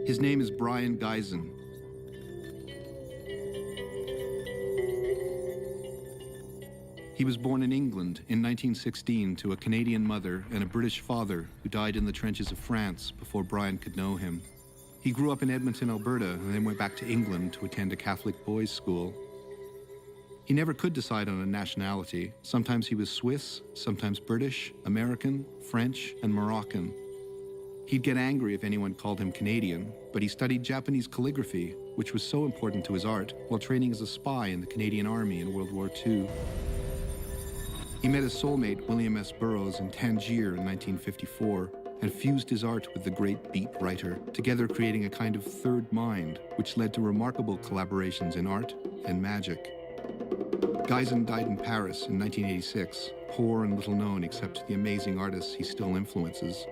His name is Brion Gysin. He was born in England in 1916 to a Canadian mother and a British father who died in the trenches of France before Brion could know him. He grew up in Edmonton, Alberta, and then went back to England to attend a Catholic boys' school. He never could decide on a nationality. Sometimes he was Swiss, sometimes British, American, French, and Moroccan. He'd get angry if anyone called him Canadian, but he studied Japanese calligraphy, which was so important to his art, while training as a spy in the Canadian Army in World War II. He met his soulmate, William S. Burroughs, in Tangier in 1954, and fused his art with the great beat writer, together creating a kind of third mind, which led to remarkable collaborations in art and magic. Gysin died in Paris in 1986, poor and little known except to the amazing artists he still influences.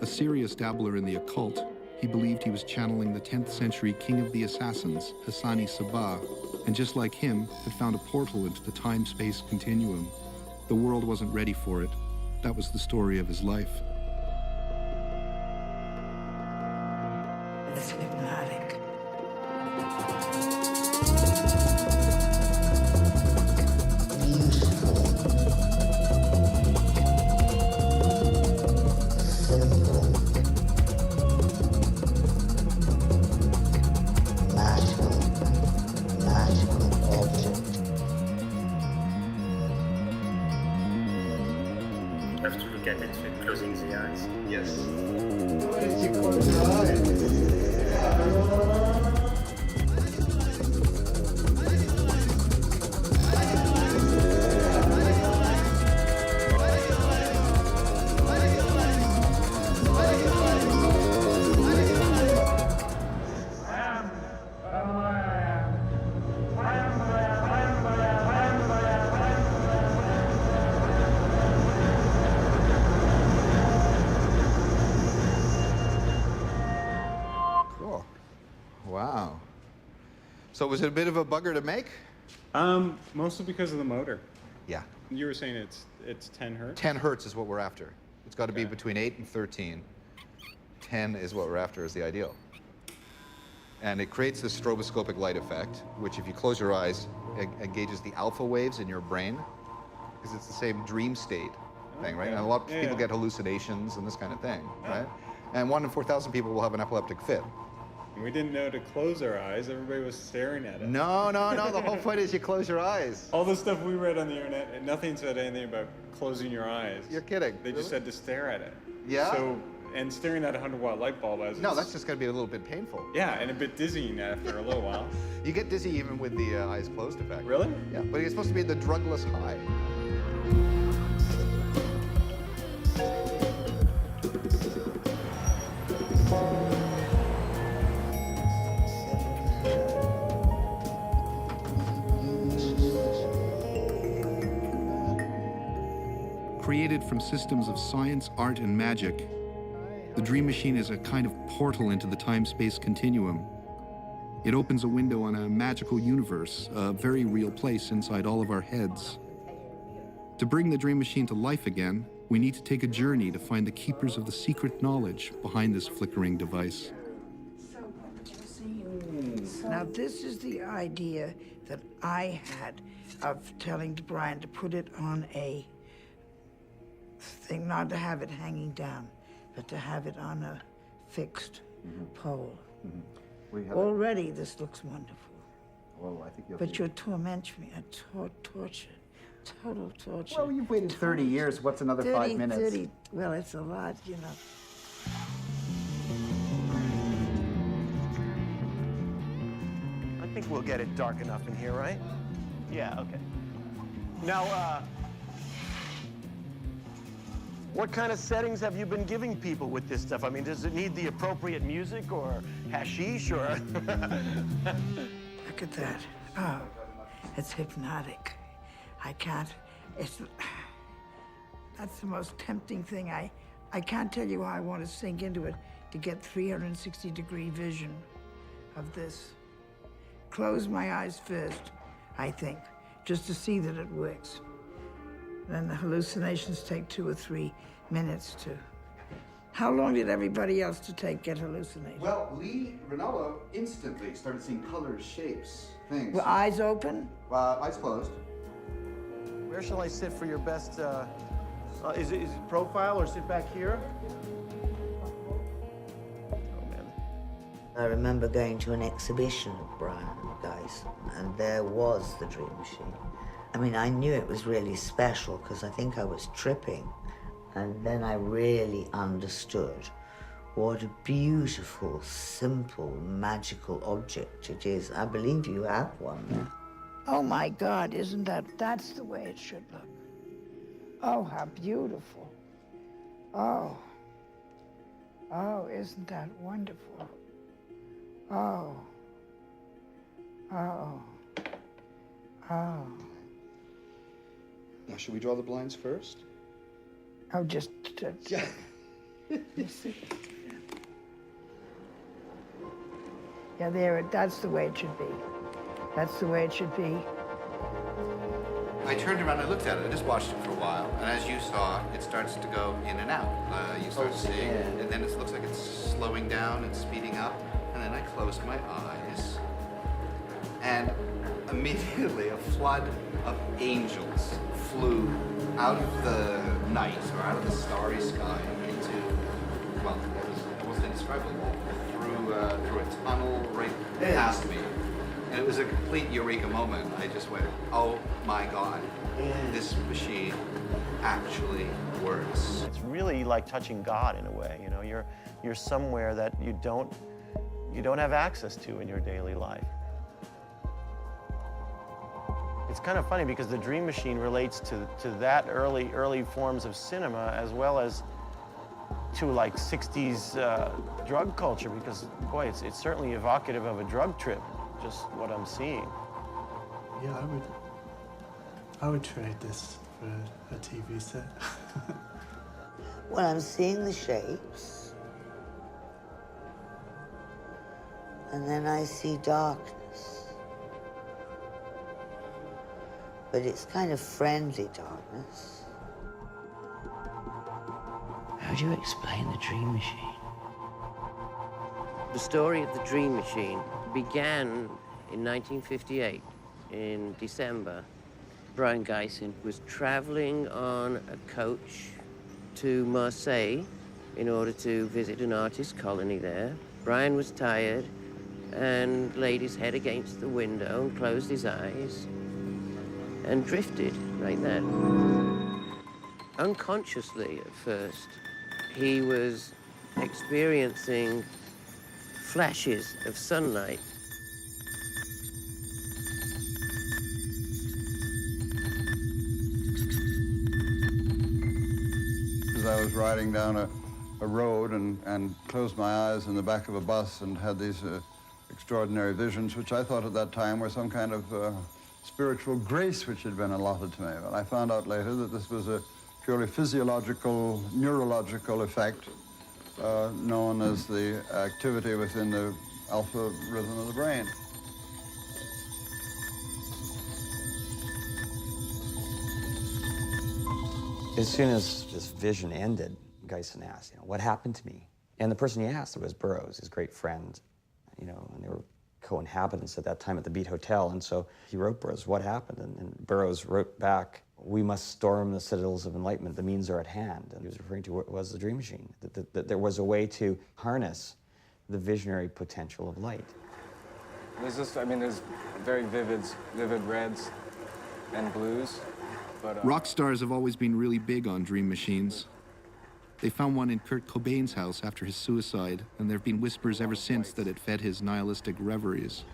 A serious dabbler in the occult, he believed he was channeling the 10th century king of the assassins, Hassani Sabah, and just like him, had found a portal into the time-space continuum. The world wasn't ready for it. That was the story of his life. It's hypnotic. Have to look at it with closing the eyes. Yes. Why did you close your eyes? Cool. Wow. So was it a bit of a bugger to make? Mostly because of the motor. Yeah. You were saying it's 10 hertz? 10 hertz is what we're after. It's got to be Okay. between 8 and 13. 10 is what we're after, is the ideal. And it creates this stroboscopic light effect, which if you close your eyes, engages the alpha waves in your brain, because it's the same dream state thing, right? Okay. And a lot of Yeah, people yeah. get hallucinations and this kind of thing, right? And 1 in 4,000 people will have an epileptic fit. We didn't know to close our eyes. Everybody was staring at it. No, no, no. The whole point is you close your eyes. All the stuff we read on the internet, and nothing said anything about closing your eyes. You're kidding. They just Really? said to stare at it. Yeah? So, and staring at a 100-watt light bulb as No, it's- that's just going to be a little bit painful. Yeah, and a bit dizzying after a little while. You get dizzy even with the eyes closed effect. Really? Yeah, but it's supposed to be the drugless high. Created from systems of science, art, and magic, the Dreamachine is a kind of portal into the time-space continuum. It opens a window on a magical universe, a very real place inside all of our heads. To bring the Dreamachine to life again, we need to take a journey to find the keepers of the secret knowledge behind this flickering device. Now, this is the idea that I had of telling Brion to put it on a thing, not to have it hanging down, but to have it on a fixed pole. Already, this looks wonderful. Well, I think But you're tormenting me, torture, total torture. Well, you've waited 30 years. What's another 5 minutes? 30, well, it's a lot, you know. I think we'll get it dark enough in here, right? Yeah, okay. Now, what kind of settings have you been giving people with this stuff? I mean, does it need the appropriate music or hashish or? Look at that. Oh, it's hypnotic. I can't, that's the most tempting thing. I can't tell you how I want to sink into it to get 360-degree vision of this. Close my eyes first, I think, just to see that it works. Then the hallucinations take 2 or 3 minutes to How long did everybody else to get hallucinated? Well, Lee Ranallo instantly started seeing colors, shapes, things. Were eyes open? Eyes closed. Where shall I sit for your best, is it profile or sit back here? Oh, man. I remember going to an exhibition of Brion Gysin, and there was the Dream Machine. I mean, I knew it was really special because I think I was tripping, and then I really understood what a beautiful, simple, magical object it is. I believe you have one there. Oh my God, that's the way it should look. Oh, how beautiful. Oh. Oh, isn't that wonderful? Oh. Oh. Oh. Now, should we draw the blinds first? Oh, just. Yeah. You see? Yeah, that's the way it should be. That's the way it should be. I turned around and looked at it. I just watched it for a while, and as you saw, it starts to go in and out. You start seeing, and then it looks like it's slowing down and speeding up, and then I closed my eyes, and immediately a flood of angels flew out of the night or out of the starry sky into, well, it was almost indescribable, through a tunnel right past me. And it was a complete eureka moment. I just went, oh my God, this machine actually works. It's really like touching God in a way, you know? You're somewhere that you don't have access to in your daily life. It's kind of funny because the Dream Machine relates to that early forms of cinema as well as to like 60s drug culture, because boy, it's certainly evocative of a drug trip, just what I'm seeing. Yeah, I would trade this for a TV set. Well, I'm seeing the shapes, and then I see darkness. But it's kind of friendly darkness. How do you explain the Dream Machine? The story of the Dream Machine began in 1958, in December. Brion Gysin was traveling on a coach to Marseille in order to visit an artist colony there. Brion was tired and laid his head against the window and closed his eyes and drifted like that. Unconsciously at first, he was experiencing flashes of sunlight. As I was riding down a road and closed my eyes in the back of a bus and had these extraordinary visions, which I thought at that time were some kind of spiritual grace which had been allotted to me. But I found out later that this was a purely physiological, neurological effect known as the activity within the alpha rhythm of the brain. As soon as this vision ended, Gysin asked, what happened to me? And the person he asked was Burroughs, his great friend, and they were co-inhabitants at that time at the Beat Hotel. And so he wrote Burroughs, what happened? And Burroughs wrote back, we must storm the citadels of enlightenment. The means are at hand. And he was referring to what was the Dream Machine, that there was a way to harness the visionary potential of light. There's very vivid reds and blues. But, Rock stars have always been really big on dream machines. They found one in Kurt Cobain's house after his suicide, and there have been whispers ever since that it fed his nihilistic reveries.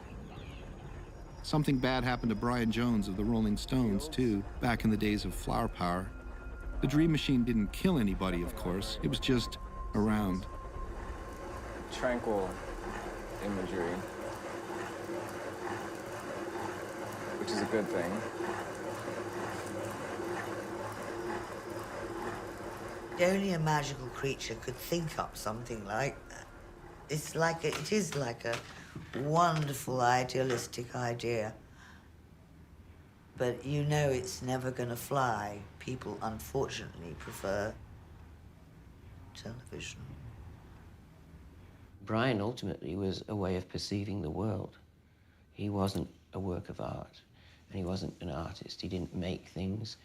Something bad happened to Brian Jones of the Rolling Stones, too, back in the days of flower power. The Dream Machine didn't kill anybody, of course. It was just around. tranquil imagery, which is a good thing. Only a magical creature could think up something like that. It is like a wonderful, idealistic idea. But you know it's never going to fly. People, unfortunately, prefer television. Brion ultimately was a way of perceiving the world. He wasn't a work of art, and he wasn't an artist. He didn't make things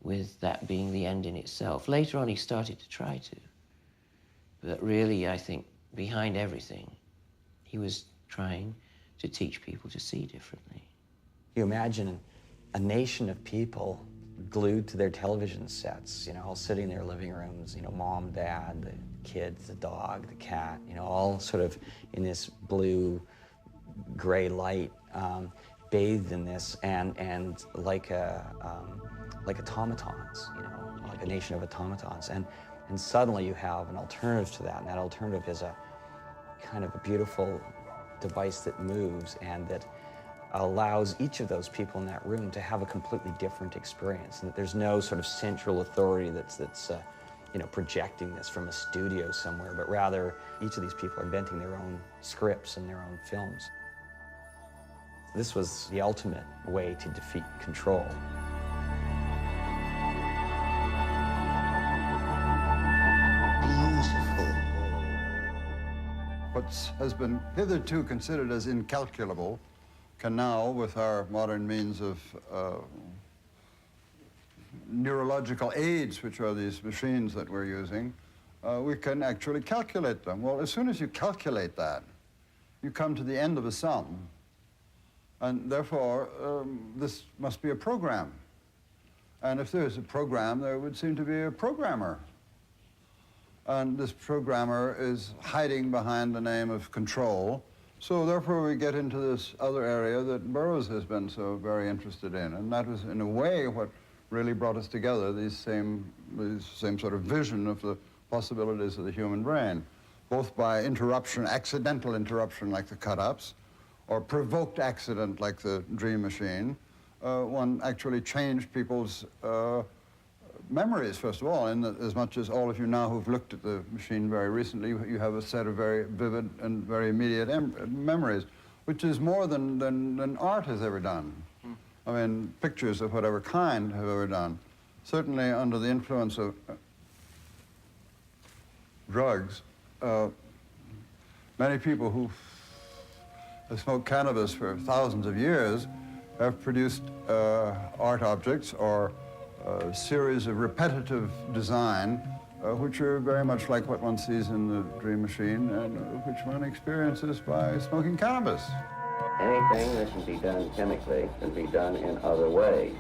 with that being the end in itself. Later on, he started to try to. But really, I think, behind everything, he was trying to teach people to see differently. You imagine a nation of people glued to their television sets, you know, all sitting in their living rooms, you know, mom, dad, the kids, the dog, the cat, you know, all sort of in this blue, gray light, bathed in this, and like automatons, you know, like a nation of automatons. And suddenly you have an alternative to that, and that alternative is a kind of a beautiful device that moves and that allows each of those people in that room to have a completely different experience, and that there's no sort of central authority that's you know, projecting this from a studio somewhere, but rather each of these people are inventing their own scripts and their own films. This was the ultimate way to defeat control. What has been hitherto considered as incalculable can now, with our modern means of neurological aids, which are these machines that we're using, we can actually calculate them. Well, as soon as you calculate that, you come to the end of a sum, and therefore this must be a program. And if there's a program, there would seem to be a programmer. And this programmer is hiding behind the name of control. So therefore we get into this other area that Burroughs has been so very interested in. And that was, in a way, what really brought us together, these same sort of vision of the possibilities of the human brain, both by interruption, accidental interruption like the cut-ups, or provoked accident like the dream machine. One actually changed people's memories, first of all, in that as much as all of you now who've looked at the machine very recently, you have a set of very vivid and very immediate memories, which is more than art has ever done. I mean, pictures of whatever kind have ever done. Certainly under the influence of drugs, many people who have smoked cannabis for thousands of years have produced art objects or a series of repetitive design, which are very much like what one sees in the dream machine and which one experiences by smoking cannabis. Anything that can be done chemically can be done in other ways.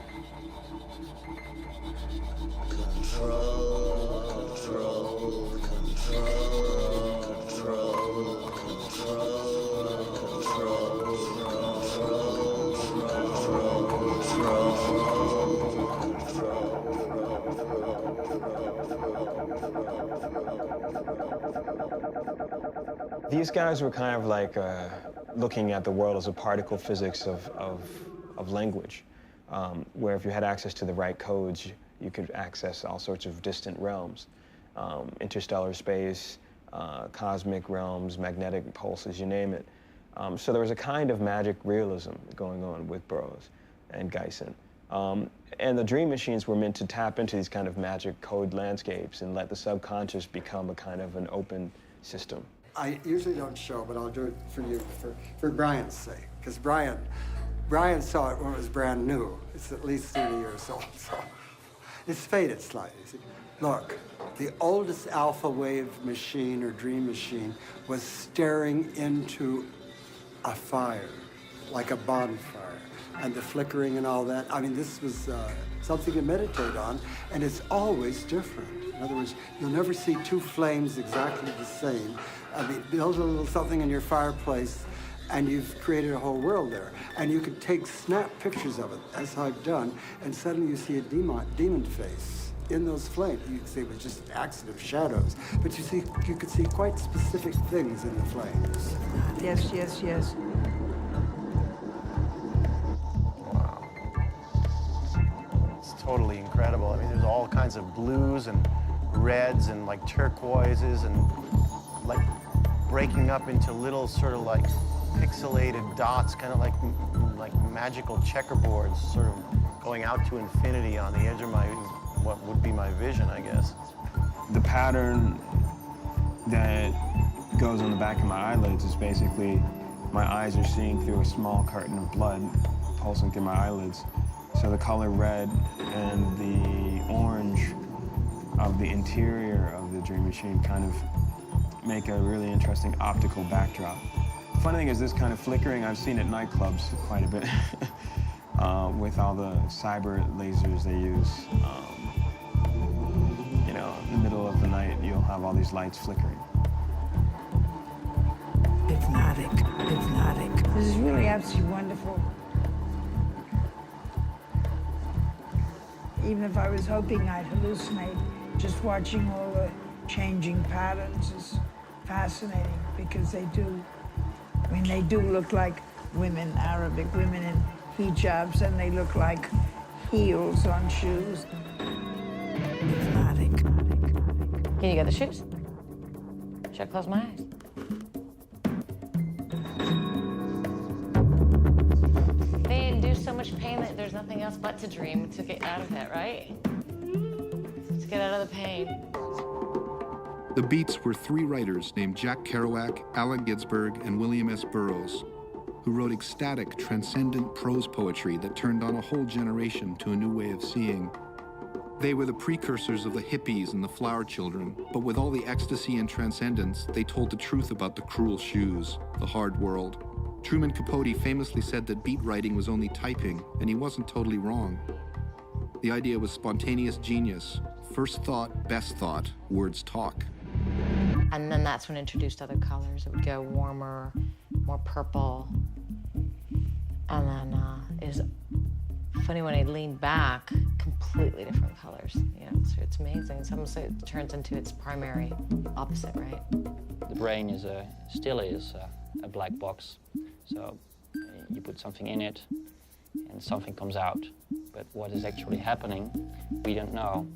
These guys were kind of like looking at the world as a particle physics of language, where if you had access to the right codes, you could access all sorts of distant realms, interstellar space, cosmic realms, magnetic pulses, you name it. So there was a kind of magic realism going on with Burroughs and Gysin. And the dream machines were meant to tap into these kind of magic code landscapes and let the subconscious become a kind of an open system. I usually don't show, but I'll do it for you, for Brion's sake, because Brion saw it when it was brand new. It's at least 30 years old, so it's faded slightly. See? Look, the oldest alpha wave machine or dream machine was staring into a fire, like a bonfire, and the flickering and all that. I mean, this was something to meditate on, and it's always different. In other words, you'll never see two flames exactly the same. I mean, build a little something in your fireplace, and you've created a whole world there. And you could take snap pictures of it, as I've done, and suddenly you see a demon face in those flames. You could say it was just an accident of shadows, but you could see quite specific things in the flames. Yes, yes, yes. Wow. It's totally incredible. I mean, there's all kinds of blues and reds and like turquoises and like breaking up into little sort of like pixelated dots, kind of like magical checkerboards, sort of going out to infinity on the edge of what would be my vision, I guess. The pattern that goes on the back of my eyelids is basically my eyes are seeing through a small curtain of blood pulsing through my eyelids. So the color red and the orange of the interior of the Dreamachine kind of make a really interesting optical backdrop. The funny thing is this kind of flickering I've seen at nightclubs quite a bit with all the cyber lasers they use. You know, in the middle of the night, you'll have all these lights flickering. Hypnotic, hypnotic. This is really absolutely wonderful. Even if I was hoping I'd hallucinate, just watching all the changing patterns is fascinating because they do, I mean, they do look like women, Arabic women in hijabs, and they look like heels on shoes. Hypnotic. Can you get the shoes? Should I close my eyes? They induce so much pain that there's nothing else but to dream to get out of it, right? To get out of the pain. The Beats were three writers named Jack Kerouac, Allen Ginsberg, and William S. Burroughs, who wrote ecstatic, transcendent prose poetry that turned on a whole generation to a new way of seeing. They were the precursors of the hippies and the flower children, but with all the ecstasy and transcendence, they told the truth about the cruel shoes, the hard world. Truman Capote famously said that beat writing was only typing, and he wasn't totally wrong. The idea was spontaneous genius. First thought, best thought, words talk. And then that's when I introduced other colors. It would go warmer, more purple. And then it was funny when I leaned back, completely different colors. You know, so it's amazing. It's almost like it turns into its primary opposite, right? The brain is still is a black box. So you put something in it and something comes out. But what is actually happening, we don't know.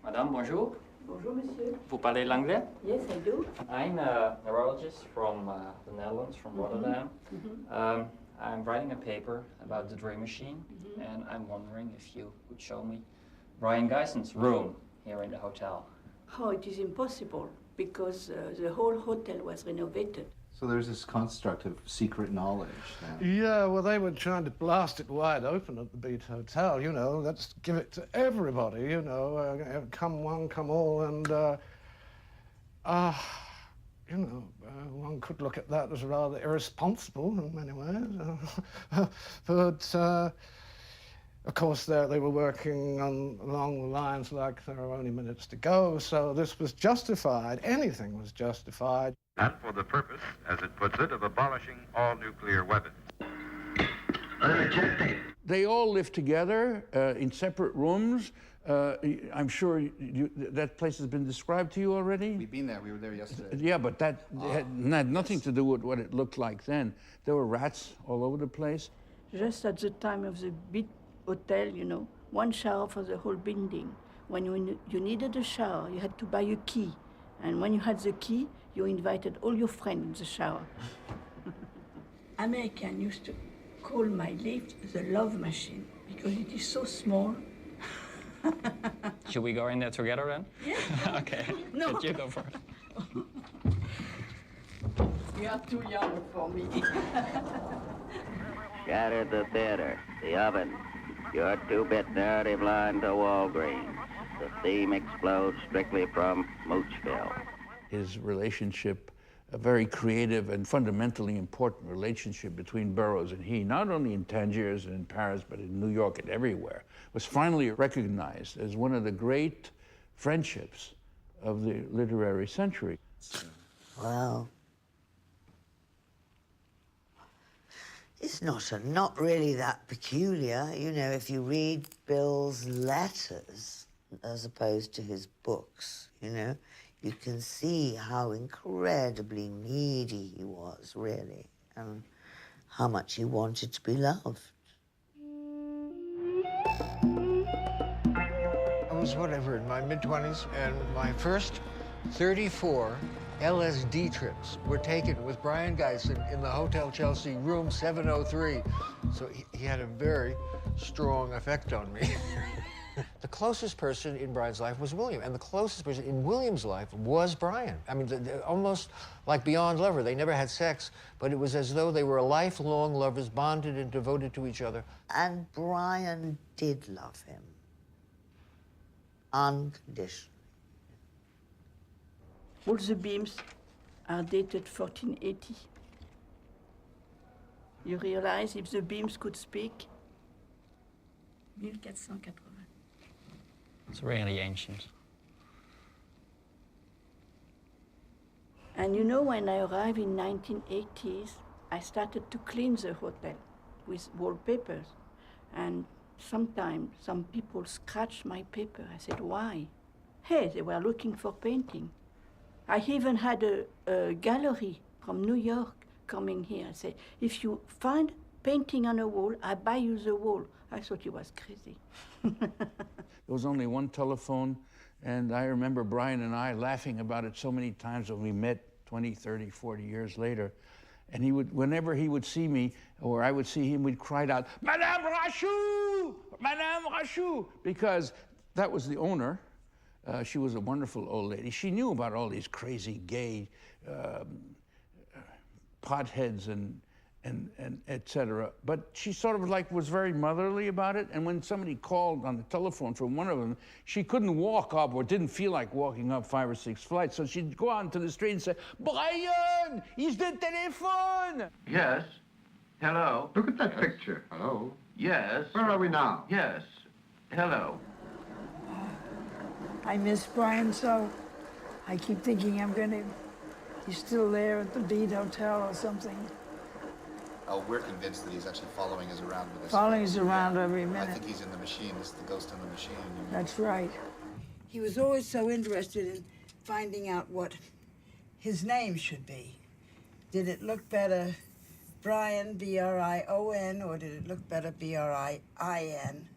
Madame, bonjour. Bonjour, monsieur. Vous parlez l'anglais? Yes, I do. I'm a neurologist from the Netherlands, from Rotterdam. I'm writing a paper about the Dreamachine, and I'm wondering if you would show me Brion Gysin's room here in the hotel. Oh, it is impossible because the whole hotel was renovated. So there's this construct of secret knowledge then. Yeah, well, they were trying to blast it wide open at the Beat Hotel, you know. Let's give it to everybody, you know. Come one, come all, and, you know, one could look at that as rather irresponsible in many ways. But, of course, they were working along the lines like there are only minutes to go, so this was justified. Anything was justified. And for the purpose, as it puts it, of abolishing all nuclear weapons. They all lived together in separate rooms. I'm sure that place has been described to you already? We've been there. We were there yesterday. Yeah, but that had nothing to do with what it looked like then. There were rats all over the place. Just at the time of the Beat Hotel, you know, one shower for the whole building. When you needed a shower, you had to buy a key. And when you had the key, you invited all your friends in the shower. Americans used to call my lift the love machine because it is so small. Should we go in there together then? Yeah. Okay, No. let you go first. You are too young for me. Shattered the theater, the oven, your two-bit narrative line to Walgreens. The theme explodes strictly from Moochville. His relationship, a very creative and fundamentally important relationship between Burroughs and he, not only in Tangiers and in Paris, but in New York and everywhere, was finally recognized as one of the great friendships of the literary century. Well, it's not really that peculiar. You know, if you read Bill's letters as opposed to his books, you know, you can see how incredibly needy he was, really, and how much he wanted to be loved. I was whatever, in my mid-20s, and my first 34 LSD trips were taken with Brion Gysin in the Hotel Chelsea, room 703. So he had a very strong effect on me. The closest person in Brion's life was William, and the closest person in William's life was Brion. I mean, almost like beyond lover. They never had sex, but it was as though they were lifelong lovers, bonded and devoted to each other. And Brion did love him. Unconditionally. All the beams are dated 1480. You realize if the beams could speak? 1480. It's really ancient. And you know, when I arrived in 1980s, I started to clean the hotel with wallpapers. And sometimes some people scratched my paper. I said, why? Hey, they were looking for painting. I even had a gallery from New York coming here. I said, if you find painting on a wall, I buy you the wall. I thought he was crazy. There was only one telephone, and I remember Brion and I laughing about it so many times when we met 20, 30, 40 years later. And he would, whenever he would see me, or I would see him, we'd cry out, Madame Rachou! Madame Rachou! Because that was the owner. She was a wonderful old lady. She knew about all these crazy gay potheads and et cetera. But she sort of like was very motherly about it. And when somebody called on the telephone from one of them, she couldn't walk up or didn't feel like walking up 5 or 6 flights. So she'd go out into the street and say, Brion, is the telephone? Yes. Hello. Look at that picture. Hello. Yes. Where are we now? Yes. Hello. I miss Brion so. I keep thinking he's still there at the Beat Hotel or something. Oh, we're convinced that he's actually following us around with us. Following us around every minute. I think he's in the machine. This is the ghost in the machine. That's right. He was always so interested in finding out what his name should be. Did it look better Brion, B-R-I-O-N, or did it look better B-R-I-I-N,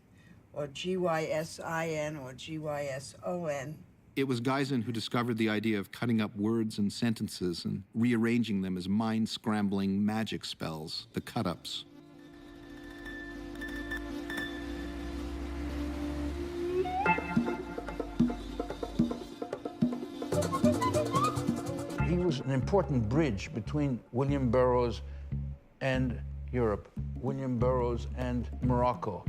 or G-Y-S-I-N, or G-Y-S-O-N? It was Gysin who discovered the idea of cutting up words and sentences and rearranging them as mind-scrambling magic spells, the cut-ups. He was an important bridge between William Burroughs and Europe, William Burroughs and Morocco,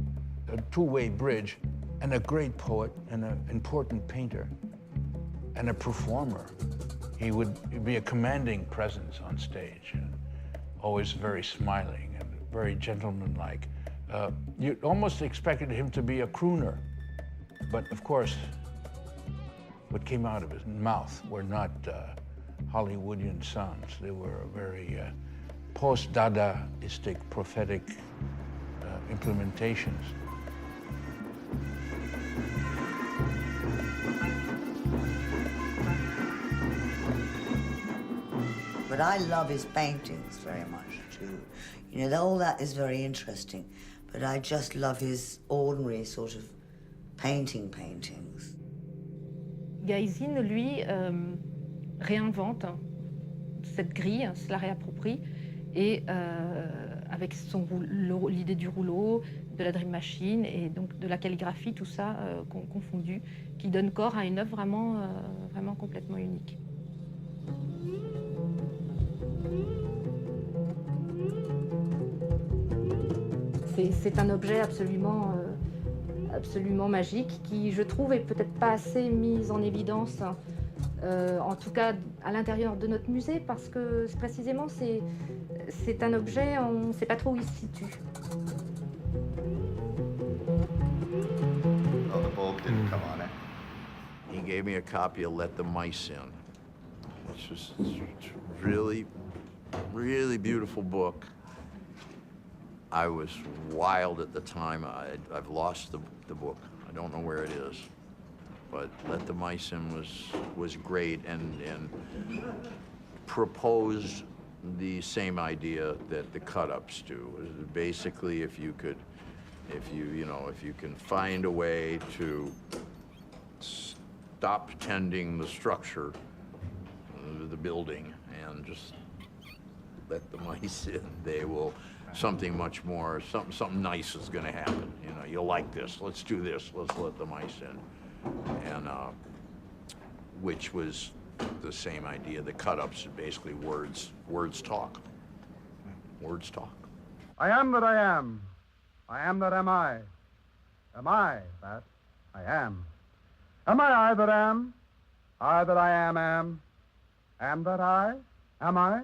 a two-way bridge, and a great poet and an important painter. And a performer. He would be a commanding presence on stage, always very smiling and very gentlemanlike. You almost expected him to be a crooner, but of course, what came out of his mouth were not Hollywoodian songs. They were very post-Dadaistic, prophetic implementations. But I love his paintings very much, too. You know, all that is very interesting, but I just love his ordinary sort of paintings. Gysin, lui, réinvente cette grille, se la réapproprie, et avec l'idée du rouleau, de la Dreamachine et donc de la calligraphie, tout ça confondu, qui donne corps à une œuvre vraiment complètement unique. C'est un objet absolument magique qui, je trouve, est peut-être pas assez mis en évidence, en tout cas à l'intérieur de notre musée, parce que précisément c'est un objet, on ne sait pas trop où il se situe. Oh, the bulb didn't come on it. He gave me a copy of Let the Mice In, which was a really, really beautiful book. I was wild at the time. I've lost the book. I don't know where it is. But Let the Mice In was great and proposed the same idea that the cut-ups do. Basically, if you can find a way to stop tending the structure, the building and just let the mice in. They will, something much more, something nice is going to happen. You know, you'll like this. Let's do this. Let's let the mice in. And which was the same idea. The cut-ups are basically words talk. Words talk. I am that I am. I am that am I. Am I that I am? Am I that am? I that I am. Am that I? Am I?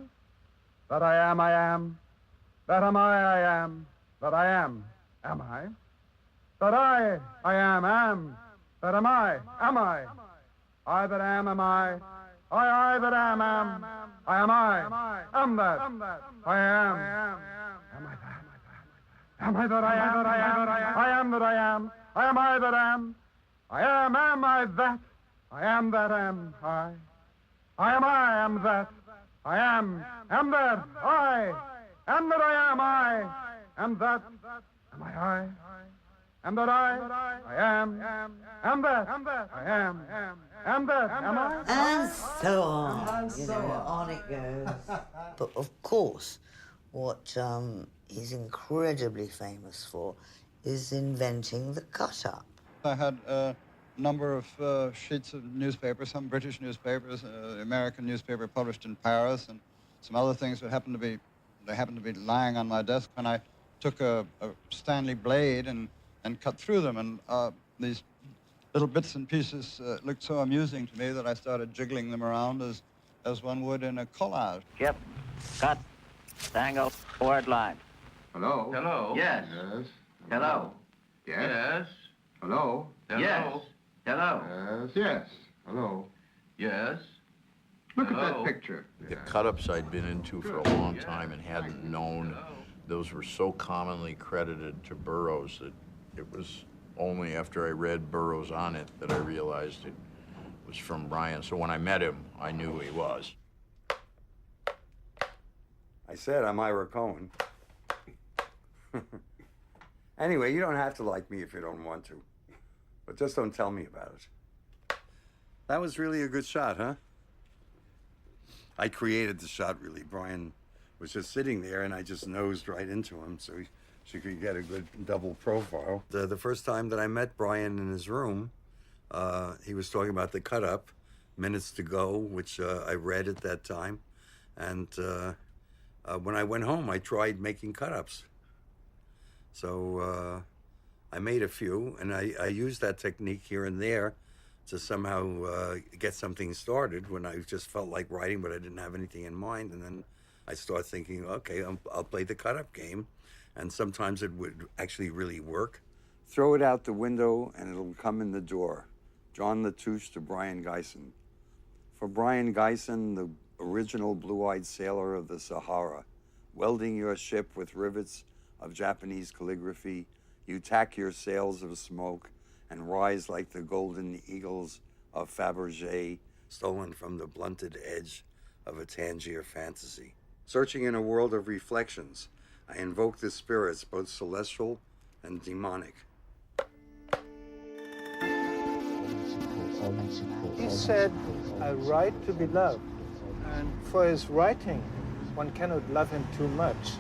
That I am, I am. That am I am. That I am I? That I am. That am I? I that am I? I that am. I am I. Am that. I am. Am I that? Am I that I am? I am that I am. I am I that am. I am I that? I am that am I. I am that. I am that. I am that I am I. Am that. Am I? Am that I? I am that. I am that. Am I? And so on. You know, on it goes. But of course, what he's incredibly famous for is inventing the cut-up. I had a number of sheets of newspapers, some British newspapers, American newspaper published in Paris, and some other things that happened to be lying on my desk when I took a Stanley blade and cut through them, and these little bits and pieces looked so amusing to me that I started jiggling them around as one would in a collage. Skip, cut, tangle, forward line. Hello? Hello? Yes. Yes. Hello. Yes. Yes. Hello? Yes. Hello. Yes. Yes. Hello? Yes. Look at Hello? that picture. The cut-ups I'd been into for a long time and hadn't known those were so commonly credited to Burroughs that it was only after I read Burroughs on it that I realized it was from Brion. So when I met him, I knew who he was. I said I'm Ira Cohen. Anyway, you don't have to like me if you don't want to. But just don't tell me about it. That was really a good shot, huh? I created the shot, really. Brion was just sitting there, and I just nosed right into him so she could get a good double profile. The first time that I met Brion in his room, he was talking about the cut-up, Minutes to Go, which I read at that time. And when I went home, I tried making cut-ups. So I made a few, and I used that technique here and there to somehow get something started when I just felt like writing, but I didn't have anything in mind. And then I start thinking, okay, I'll play the cut-up game. And sometimes it would actually really work. Throw it out the window, and it'll come in the door. John Latouche to Brion Gysin. For Brion Gysin, the original blue-eyed sailor of the Sahara, welding your ship with rivets of Japanese calligraphy, you tack your sails of smoke and rise like the golden eagles of Fabergé, stolen from the blunted edge of a Tangier fantasy. Searching in a world of reflections, I invoke the spirits, both celestial and demonic. He said, I write to be loved. And for his writing, one cannot love him too much.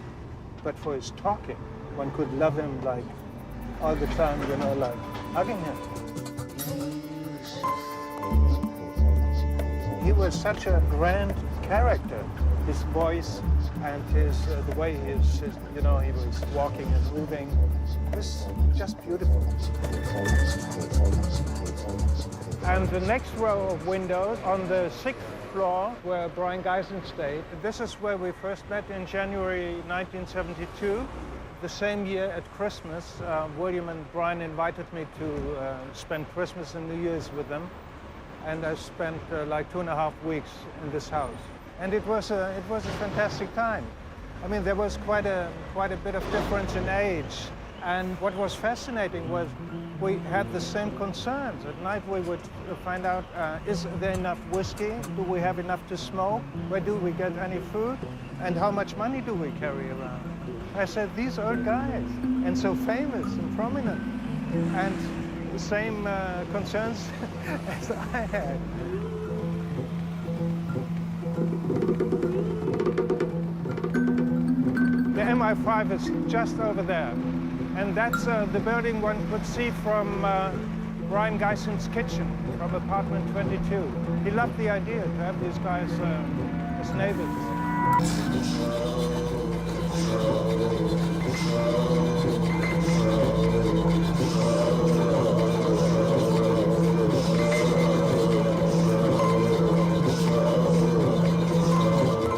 But for his talking, one could love him like all the time, you know, like hugging him. He was such a grand character. His voice and his the way he was walking and moving. It was just beautiful. And the next row of windows on the 6th floor where Brion Gysin stayed. This is where we first met in January 1972. The same year at Christmas, William and Brion invited me to spend Christmas and New Year's with them. And I spent like 2.5 weeks in this house. And it was a fantastic time. I mean, there was quite a bit of difference in age. And what was fascinating was we had the same concerns. At night we would find out, is there enough whiskey? Do we have enough to smoke? Where do we get any food? And how much money do we carry around? I said, these old guys, and so famous and prominent, and the same concerns as I had. 605 is just over there. And that's the building one could see from Brion Gysin's kitchen from apartment 22. He loved the idea to have these guys as neighbors.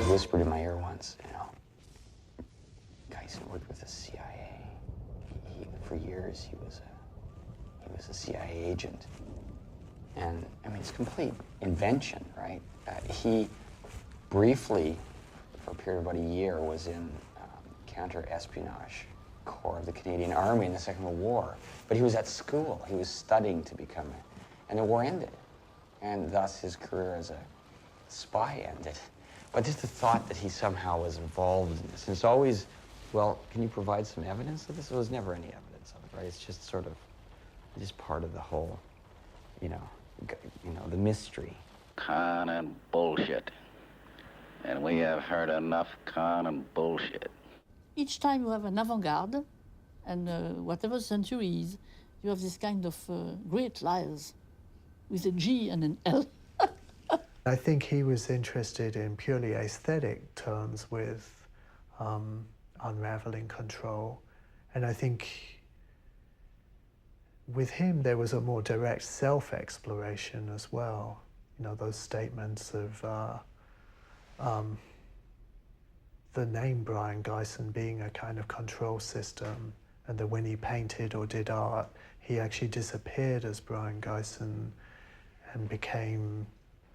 Whispered in my ear once, you know, Gysin worked with the CIA. For years, he was a CIA agent. And, I mean, it's complete invention, right? He briefly, for a period of about a year, was in counter-espionage corps of the Canadian Army in the Second World War. But he was at school. He was studying to become and the war ended. And thus his career as a spy ended. But just the thought that he somehow was involved in this, and it's always, well, can you provide some evidence of this? Well, there's never any evidence of it, right? It's just sort of, just part of the whole, you know, the mystery. Con and bullshit. And we have heard enough con and bullshit. Each time you have an avant-garde, and whatever century is, you have this kind of great liars with a G and an L. I think he was interested in purely aesthetic terms with unraveling control. And I think with him, there was a more direct self-exploration as well. You know, those statements of the name Brion Gysin being a kind of control system, and that when he painted or did art, he actually disappeared as Brion Gysin and became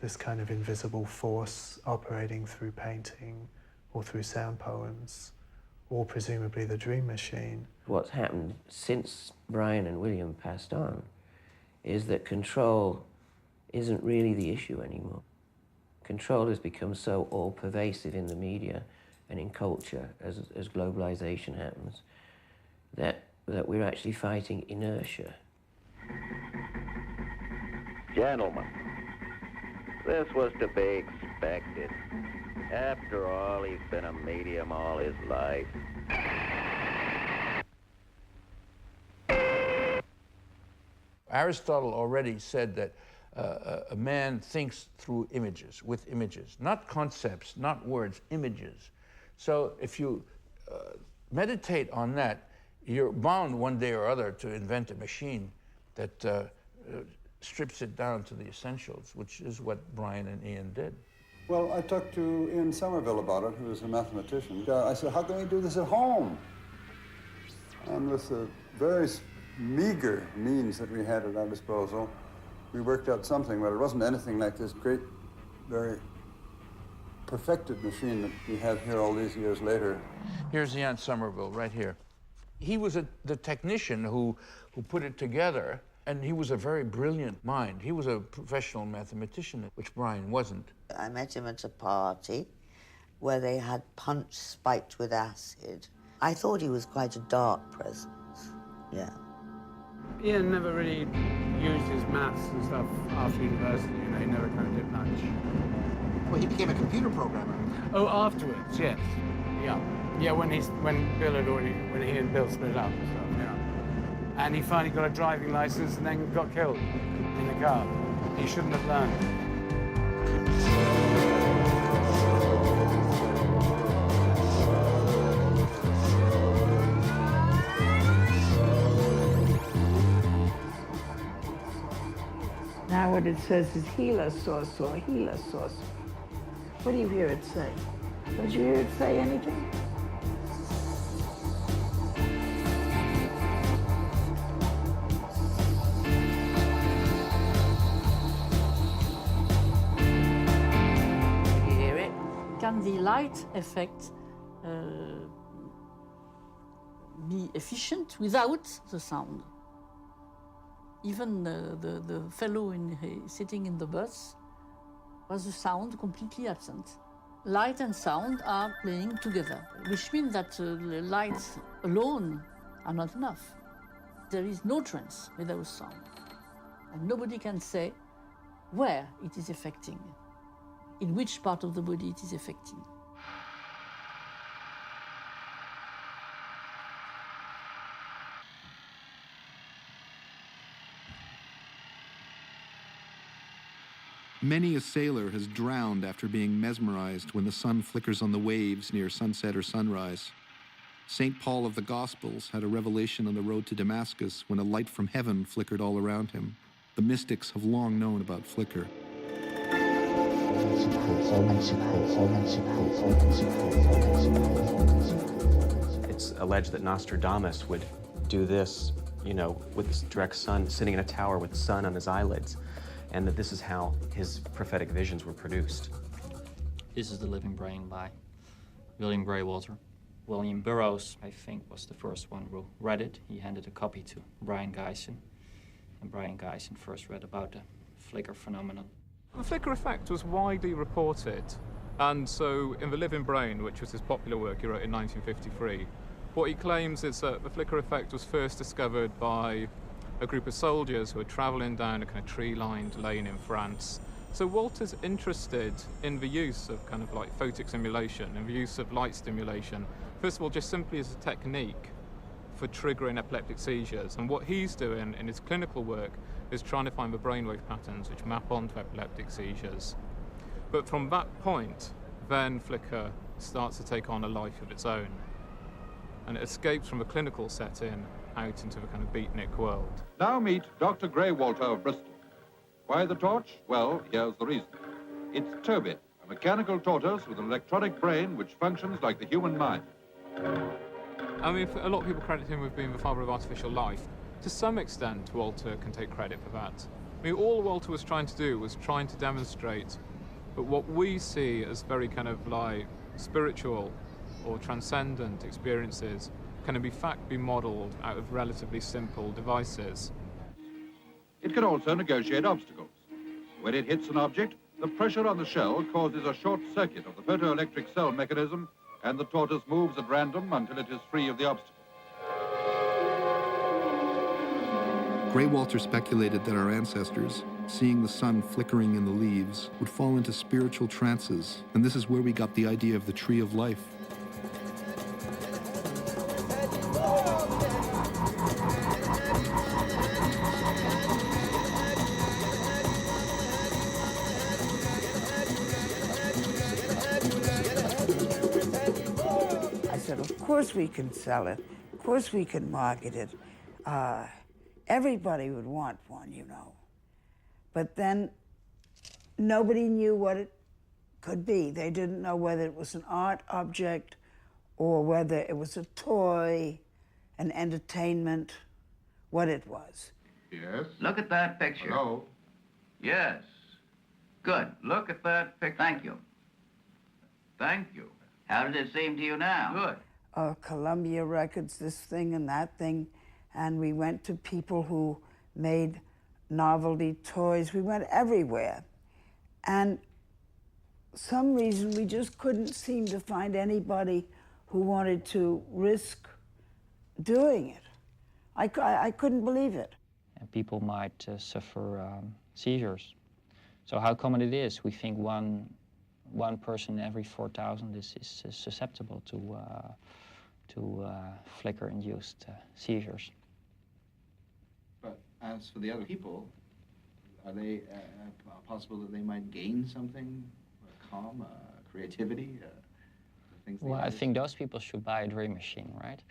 this kind of invisible force operating through painting or through sound poems, or presumably the Dreamachine. What's happened since Brion and William passed on is that control isn't really the issue anymore. Control has become so all-pervasive in the media and in culture as globalization happens that we're actually fighting inertia. Gentlemen, this was to be expected. After all, he's been a medium all his life. Aristotle already said that a man thinks through images, with images, not concepts, not words, images. So if you meditate on that, you're bound one day or other to invent a machine that strips it down to the essentials, which is what Brion and Ian did. Well, I talked to Ian Sommerville about it, who was a mathematician. I said, how can we do this at home? And with the very meager means that we had at our disposal, we worked out something, but it wasn't anything like this great, very perfected machine that we have here all these years later. Here's Ian Sommerville right here. He was the technician who put it together, and he was a very brilliant mind. He was a professional mathematician, which Brion wasn't. I met him at a party where they had punch spiked with acid. I thought he was quite a dark presence, yeah. Ian never really used his maths and stuff after university. You know, he never kind of did much. Well, he became a computer programmer. Oh, afterwards, yes. Yeah. Yeah, when he and Bill split up and stuff, yeah. And he finally got a driving license and then got killed in the car. He shouldn't have learned. Now what it says is healer sauce or healer sauce. What do you hear it say? Don't you hear it say anything? You hear it? Can the light effect be efficient without the sound? Even the fellow sitting in the bus was the sound completely absent. Light and sound are playing together, which means that the lights alone are not enough. There is no trance without sound. And nobody can say where it is affecting, in which part of the body it is affecting. Many a sailor has drowned after being mesmerized when the sun flickers on the waves near sunset or sunrise. St. Paul of the Gospels had a revelation on the road to Damascus when a light from heaven flickered all around him. The mystics have long known about flicker. It's alleged that Nostradamus would do this, you know, with this direct sun, sitting in a tower with the sun on his eyelids, and that this is how his prophetic visions were produced. This is The Living Brain by William Greywater. William Burroughs, I think, was the first one who read it. He handed a copy to Brion Gysin, and Brion Gysin first read about the flicker phenomenon. The flicker effect was widely reported, and so in The Living Brain, which was his popular work he wrote in 1953, what he claims is that the flicker effect was first discovered by a group of soldiers who were travelling down a kind of tree-lined lane in France. So Walter's interested in the use of kind of like photic simulation and the use of light stimulation, first of all, just simply as a technique for triggering epileptic seizures. And what he's doing in his clinical work is trying to find the brainwave patterns which map onto epileptic seizures. But from that point, then flicker starts to take on a life of its own. And it escapes from a clinical setting out into the kind of beatnik world. Now meet Dr. Greywater of Bristol. Why the torch? Well, here's the reason. It's Toby, a mechanical tortoise with an electronic brain which functions like the human mind. I mean, a lot of people credit him with being the father of artificial life. To some extent, Walter can take credit for that. I mean, all Walter was trying to do was trying to demonstrate that what we see as very kind of like spiritual or transcendent experiences can in fact be modelled out of relatively simple devices. It can also negotiate obstacles. When it hits an object, the pressure on the shell causes a short circuit of the photoelectric cell mechanism, and the tortoise moves at random until it is free of the obstacle. Greywater speculated that our ancestors, seeing the sun flickering in the leaves, would fall into spiritual trances, and this is where we got the idea of the tree of life. I said, of course we can sell it. Of course we can market it. Everybody would want one, you know. But then nobody knew what it could be. They didn't know whether it was an art object or whether it was a toy, an entertainment, what it was. Yes? Look at that picture. Hello? Yes. Good. Look at that picture. Thank you. Thank you. How did it seem to you now? Good. Columbia Records, this thing and that thing. And we went to people who made novelty toys. We went everywhere. And some reason we just couldn't seem to find anybody who wanted to risk doing it. I couldn't believe it. And people might suffer seizures. So how common it is? We think one person every 4,000 is susceptible to flicker-induced seizures. But as for the other people, are they possible that they might gain something, calm, creativity, the things? Well, I think those people should buy a Dreamachine, right?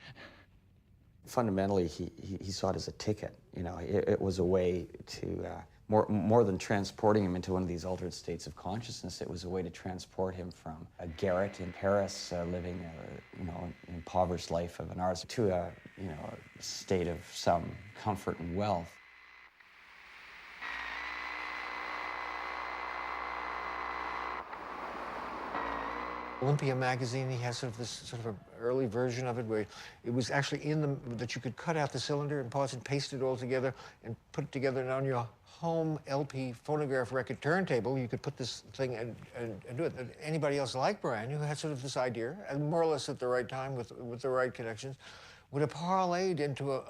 Fundamentally, he saw it as a ticket. You know, it was a way to more than transporting him into one of these altered states of consciousness. It was a way to transport him from a garret in Paris, living you know, an impoverished life of an artist, to a state of some comfort and wealth. Olympia magazine, he has sort of this sort of an early version of it where it was actually in the, that you could cut out the cylinder and pause and paste it all together and put it together, and on your home LP phonograph record turntable, you could put this thing and do it. Anybody else like Brion, who had sort of this idea, and more or less at the right time with the right connections, would have parlayed into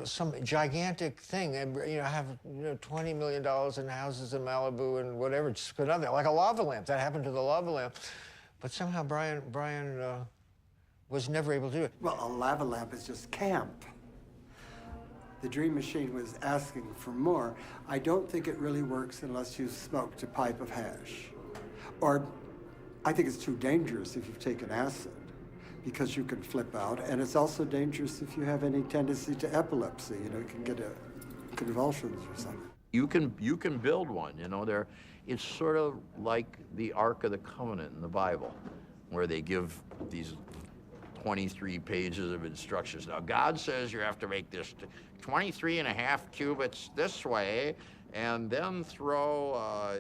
some gigantic thing, and have $20 million in houses in Malibu and whatever, just put nothing, like a lava lamp. That happened to the lava lamp, but somehow Brion was never able to do it. Well, a lava lamp is just camp. the Dream Machine was asking for more. I don't think it really works unless you've smoked a pipe of hash. Or I think it's too dangerous if you've taken acid, because you can flip out, and it's also dangerous if you have any tendency to epilepsy. You know, you can get convulsions or something. You can build one, you know. It's sort of like the Ark of the Covenant in the Bible, where they give these 23 pages of instructions. Now, God says you have to make this 23.5 cubits this way, and then throw a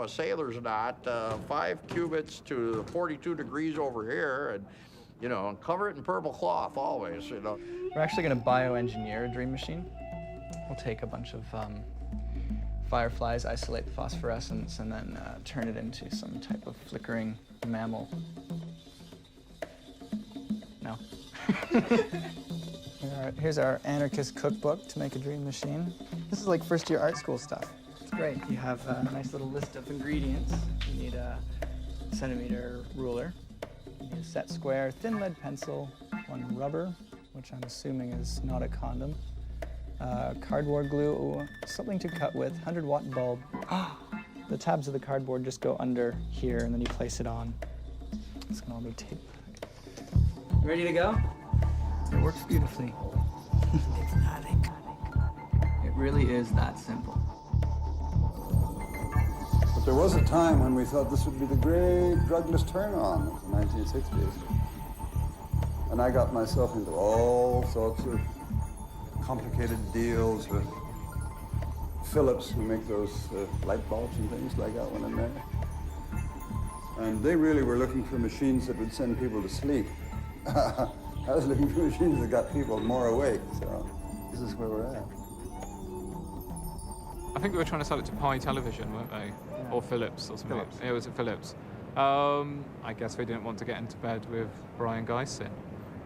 sailor's knot 5 cubits to 42 degrees over here, and, you know, and cover it in purple cloth always, you know. We're actually going to bioengineer a Dream Machine. We'll take a bunch of fireflies, isolate the phosphorescence, and then turn it into some type of flickering mammal. No. Here's our anarchist cookbook to make a Dream Machine. This is like first-year art school stuff. It's great. You have a nice little list of ingredients. You need a centimeter ruler. You need a set square, thin lead pencil, 1 rubber, which I'm assuming is not a condom. Cardboard glue, something to cut with, 100-watt bulb. The tabs of the cardboard just go under here, and then you place it on. It's gonna all be taped. Ready to go? It works beautifully. It really is that simple. But there was a time when we thought this would be the great drugless turn-on of the 1960s. And I got myself into all sorts of complicated deals with Philips, who make those light bulbs and things like that one in there. And they really were looking for machines that would send people to sleep. I was looking for machines that got people more awake, so this is where we're at. I think they were trying to sell it to Pi Television, weren't they? Yeah. Or Philips or something. Philips. It was at Philips. I guess they didn't want to get into bed with Brion Gysin,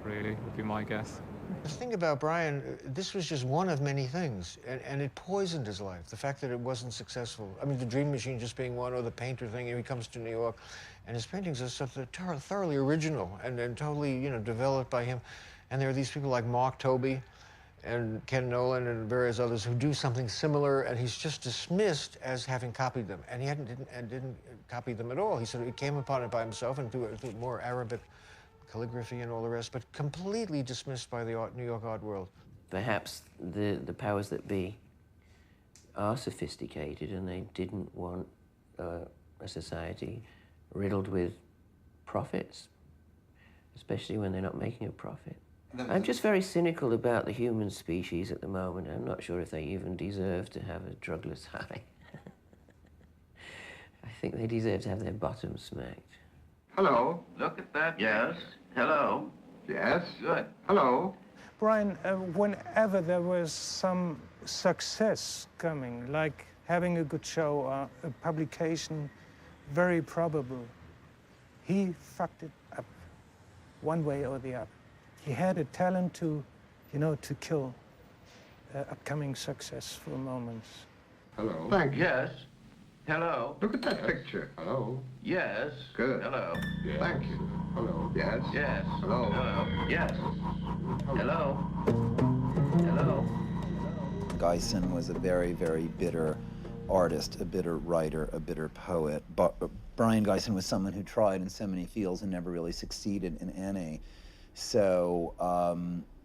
really, would be my guess. The thing about Brion, this was just one of many things, and it poisoned his life. The fact that it wasn't successful. I mean, the Dream Machine just being one, or the painter thing, he comes to New York, and his paintings are stuff that are thoroughly original and totally, you know, developed by him. And there are these people like Mark Tobey and Ken Nolan and various others who do something similar, and he's just dismissed as having copied them. And he didn't copy them at all. He sort of came upon it by himself and through more Arabic calligraphy and all the rest, but completely dismissed by the New York art world. Perhaps the powers that be are sophisticated, and they didn't want a society riddled with profits, especially when they're not making a profit. I'm just very cynical about the human species at the moment. I'm not sure if they even deserve to have a drugless high. I think they deserve to have their bottoms smacked. Hello. Look at that. Yes. Hello. Yes. Good. Hello. Brian, whenever there was some success coming, like having a good show or a publication, very probable, he fucked it up one way or the other. He had a talent to, you know, to kill upcoming successful moments. Hello. Thank you. Yes. Hello. Look at that picture. Hello. Yes. Good. Hello. Yes. Thank you. Hello. Yes. Yes. Hello. Hello. Yes. Hello. Hello. Gysin was a very, very bitter artist, a bitter writer, a bitter poet. But Brion Gysin was someone who tried in so many fields and never really succeeded in any. So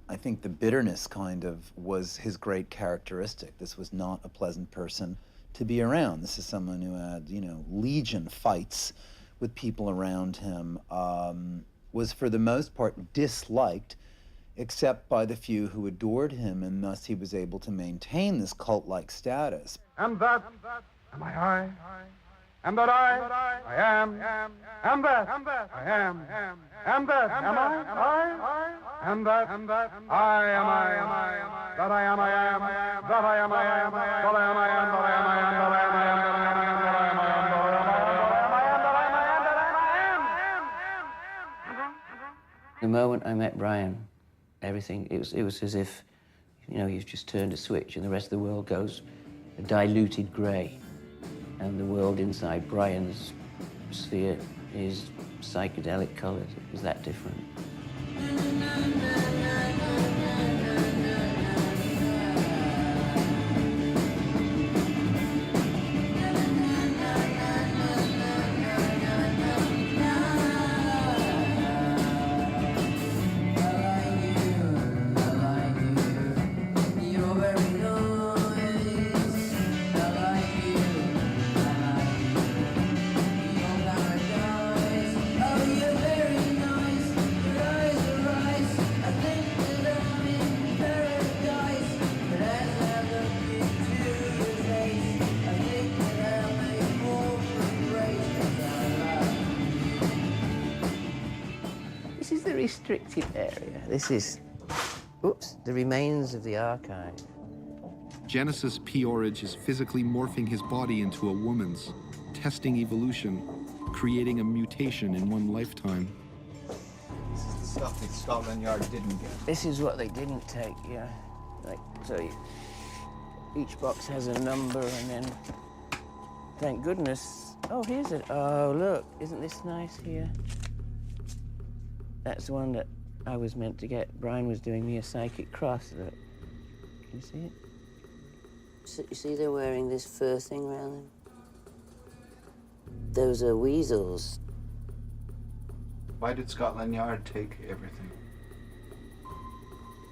I think the bitterness kind of was his great characteristic. This was not a pleasant person to be around. This is someone who had, you know, legion fights with people around him, was for the most part disliked, except by the few who adored him, and thus he was able to maintain this cult-like status. And that, am I? And that I am. And that, I am. And that, am I? And that, I am. That I am, I am. That I am, I am. That I am, I am. That I am, I am. That I am, I am. That I am, I am. That I am, I am. That I am, I am. The moment I met Brion, everything, it was as if, you know, you've just turned a switch and the rest of the world goes a diluted grey. And the world inside Brion's sphere is psychedelic colours. It was that different. restricted area. This is, oops, the remains of the archive. Genesis P-Orridge is physically morphing his body into a woman's, testing evolution, creating a mutation in one lifetime. This is the stuff that Scotland Yard didn't get. This is what they didn't take, yeah. Like, so each box has a number, and then, thank goodness, oh, here's it. Oh, look, isn't this nice here? That's the one that I was meant to get. Brian was doing me a psychic cross, look. Can you see it? So, you see they're wearing this fur thing around them? Those are weasels. Why did Scotland Yard take everything?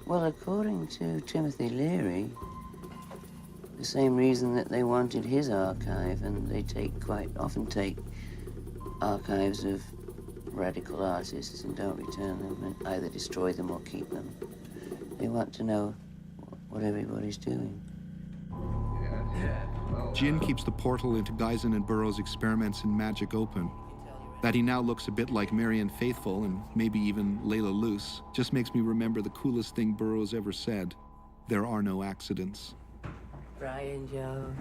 Well, according to Timothy Leary, the same reason that they wanted his archive, and they quite often take archives of radical artists and don't return them, and either destroy them or keep them. They want to know what everybody's doing. Jin keeps the portal into Gysin and Burroughs' experiments in magic open. That he now looks a bit like Marianne Faithfull and maybe even Layla Luce just makes me remember the coolest thing Burroughs ever said: there are no accidents. Brion Jones.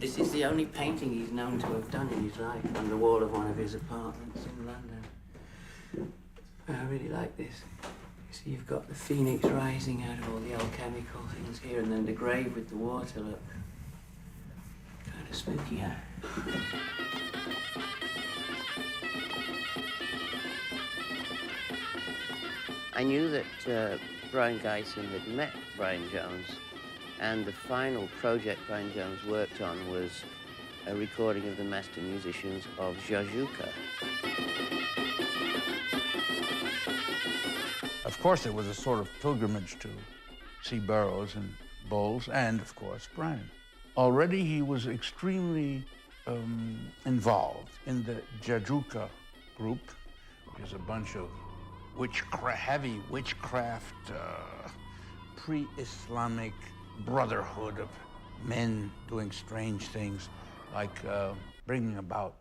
This is the only painting he's known to have done in his life on the wall of one of his apartments in London. I really like this. You see, you've got the phoenix rising out of all the alchemical things here, and then the grave with the water, look. Kind of spooky, huh? I knew that Brion Gysin had met Brion Jones, and the final project Brion Jones worked on was a recording of the master musicians of Jajuka. Of course, it was a sort of pilgrimage to see Burroughs and Bowles, and of course, Brion. Already he was extremely involved in the Jajuka group, which is a bunch of heavy witchcraft, pre-Islamic brotherhood of men doing strange things, like bringing about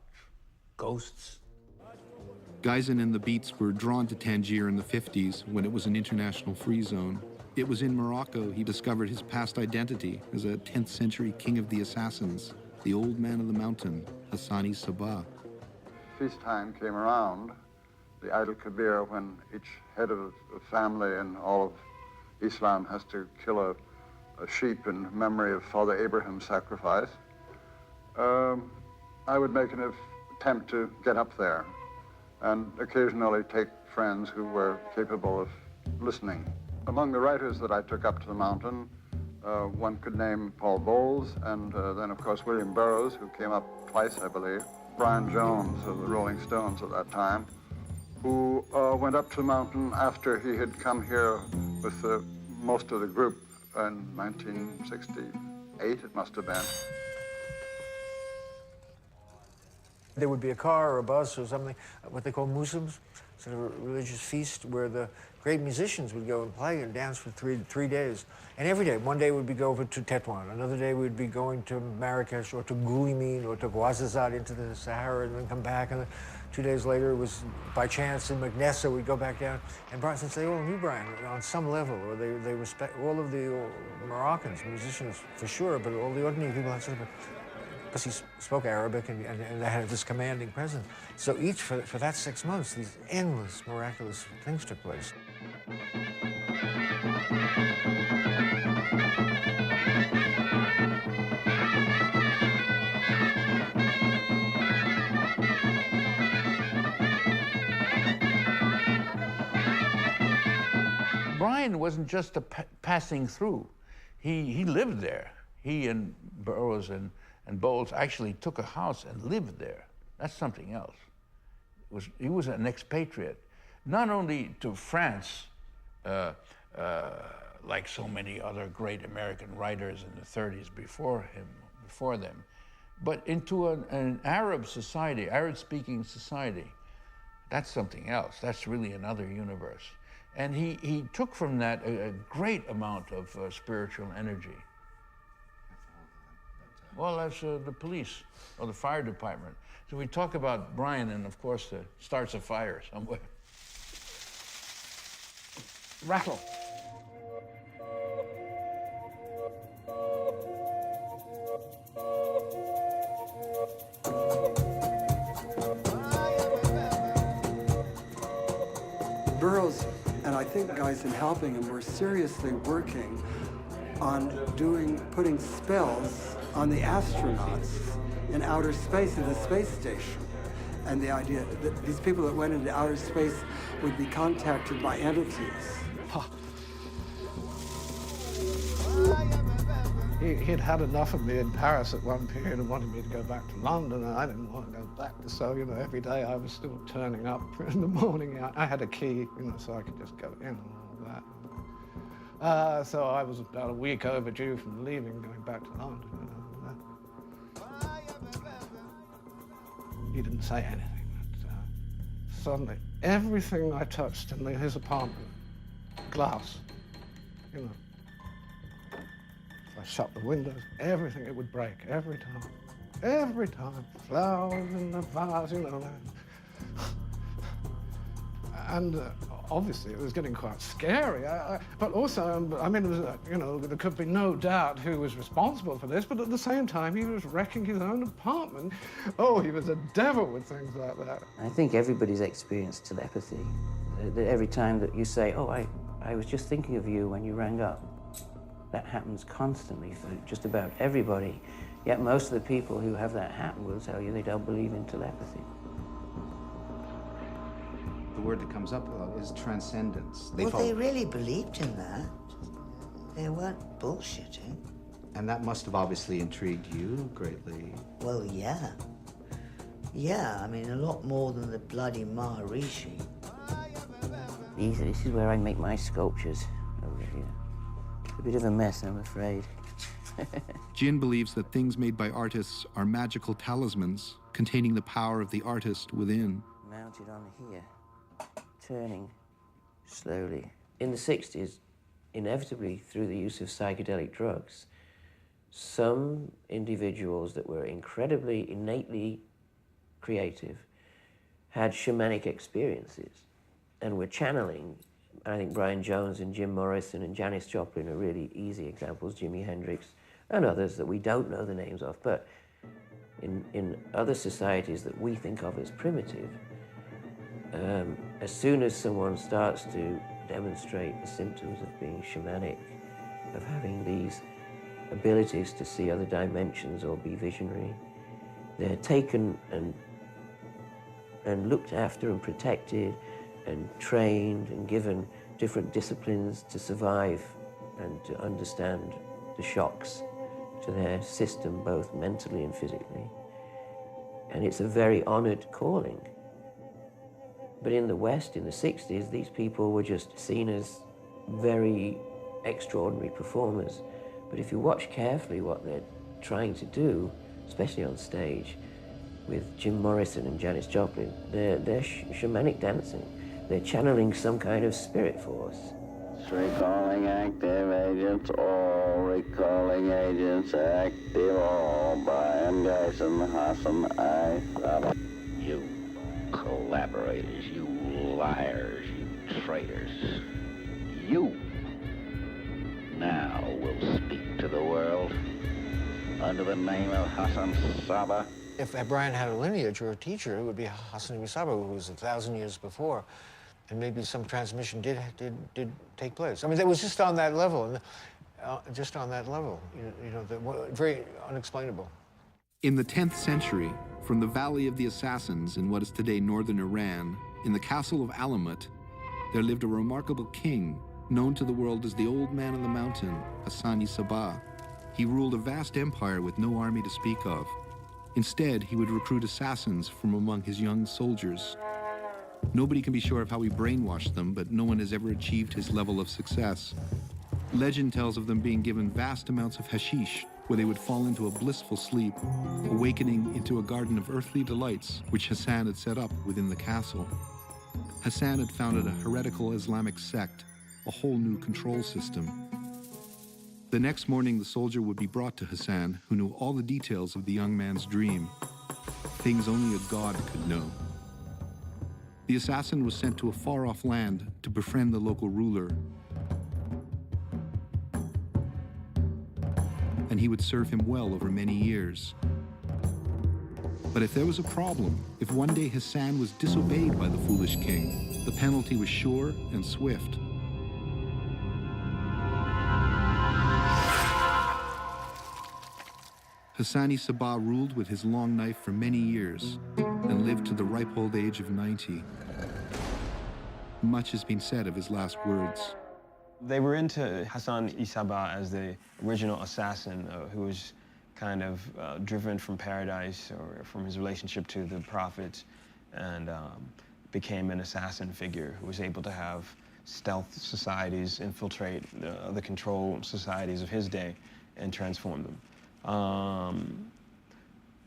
ghosts. Gysin and the Beats were drawn to Tangier in the 50s when it was an international free zone. It was in Morocco he discovered his past identity as a 10th century king of the assassins, the old man of the mountain, Hassani Sabah. Feast time came around, the Eid al-Kabir, when each head of a family in all of Islam has to kill a sheep in memory of Father Abraham's sacrifice. I would make an attempt to get up there and occasionally take friends who were capable of listening. Among the writers that I took up to the mountain, one could name Paul Bowles, and then of course William Burroughs, who came up twice, I believe, Brion Jones of the Rolling Stones at that time, who went up to the mountain after he had come here with most of the group in 1968, it must have been. There would be a car or a bus or something, what they call museums, sort of a religious feast where the great musicians would go and play and dance for three days. And every day, one day we'd be going to Tetuan, another day we'd be going to Marrakesh or to Guillemette or to Ouarzazate into the Sahara and then come back. And then 2 days later, it was by chance in Magnessa, we'd go back down. And Brion, since they all knew Brion on some level, or they respect all of the Moroccans, musicians for sure, but all the ordinary people had sort of because he spoke Arabic and they had this commanding presence. So each, for that 6 months, these endless, miraculous things took place. Brion wasn't just a passing through. He lived there. He and Burroughs and Bowles actually took a house and lived there. That's something else. He was an expatriate, not only to France, like so many other great American writers in the 30s before them, but into an Arab society, Arab-speaking society. That's something else. That's really another universe. And he took from that a great amount of spiritual energy. Well, that's the police or the fire department. So we talk about Brion, and of course, starts a fire somewhere. rattle. Burroughs, and I think Gysin helping him, were seriously working on putting spells on the astronauts in outer space, in the space station. And the idea that these people that went into outer space would be contacted by entities. He'd had enough of me in Paris at one period and wanted me to go back to London, and I didn't want to go back. So, you know, every day I was still turning up in the morning. I had a key, you know, so I could just go in and all that. So I was about a week overdue from leaving, going back to London and all that. He didn't say anything, but suddenly everything I touched in his apartment, glass, you know, I shut the windows, everything, it would break every time. Every time. Flowers in the vase, you know. And obviously it was getting quite scary. But also, I mean, it was, you know, there could be no doubt who was responsible for this, but at the same time, he was wrecking his own apartment. Oh, he was a devil with things like that. I think everybody's experienced telepathy. That every time that you say, oh, I was just thinking of you when you rang up. That happens constantly for just about everybody. Yet most of the people who have that happen will tell you they don't believe in telepathy. The word that comes up a lot is transcendence. They really believed in that. They weren't bullshitting. And that must have obviously intrigued you greatly. Well, yeah. Yeah, I mean, a lot more than the bloody Maharishi. This is where I make my sculptures, over here. A bit of a mess, I'm afraid. Jin believes that things made by artists are magical talismans containing the power of the artist within. Mounted on here, turning slowly. In the 60s, inevitably through the use of psychedelic drugs, some individuals that were incredibly innately creative had shamanic experiences and were channeling. I think Brian Jones and Jim Morrison and Janis Joplin are really easy examples, Jimi Hendrix, and others that we don't know the names of. But in other societies that we think of as primitive, as soon as someone starts to demonstrate the symptoms of being shamanic, of having these abilities to see other dimensions or be visionary, they're taken and looked after and protected and trained and given different disciplines to survive and to understand the shocks to their system, both mentally and physically. And it's a very honored calling. But in the West, in the 60s, these people were just seen as very extraordinary performers. But if you watch carefully what they're trying to do, especially on stage, with Jim Morrison and Janis Joplin, they're shamanic dancing. They're channeling some kind of spirit force. Recalling active agents, all recalling agents active, all. Brion Gysin, Hassan, I. You collaborators, you liars, you traitors. You now will speak to the world under the name of Hassan Saba. If Brian had a lineage or a teacher, it would be Hassan Saba, who was 1,000 years before. And maybe some transmission did take place. I mean, it was just on that level, just on that level, you know, very unexplainable. In the 10th century, from the Valley of the Assassins in what is today northern Iran, in the castle of Alamut, there lived a remarkable king, known to the world as the Old Man of the Mountain, Hassan Saba. He ruled a vast empire with no army to speak of. Instead, he would recruit assassins from among his young soldiers. Nobody can be sure of how he brainwashed them, but no one has ever achieved his level of success. Legend tells of them being given vast amounts of hashish, where they would fall into a blissful sleep, awakening into a garden of earthly delights which Hassan had set up within the castle. Hassan had founded a heretical Islamic sect, a whole new control system. The next morning, the soldier would be brought to Hassan, who knew all the details of the young man's dream, things only a god could know. The assassin was sent to a far-off land to befriend the local ruler. And he would serve him well over many years. But if there was a problem, if one day Hassan was disobeyed by the foolish king, the penalty was sure and swift. Hassani Sabah ruled with his long knife for many years and lived to the ripe old age of 90. Much has been said of his last words. They were into Hassan Sabah as the original assassin who was kind of driven from paradise or from his relationship to the prophet and became an assassin figure who was able to have stealth societies infiltrate the control societies of his day and transform them.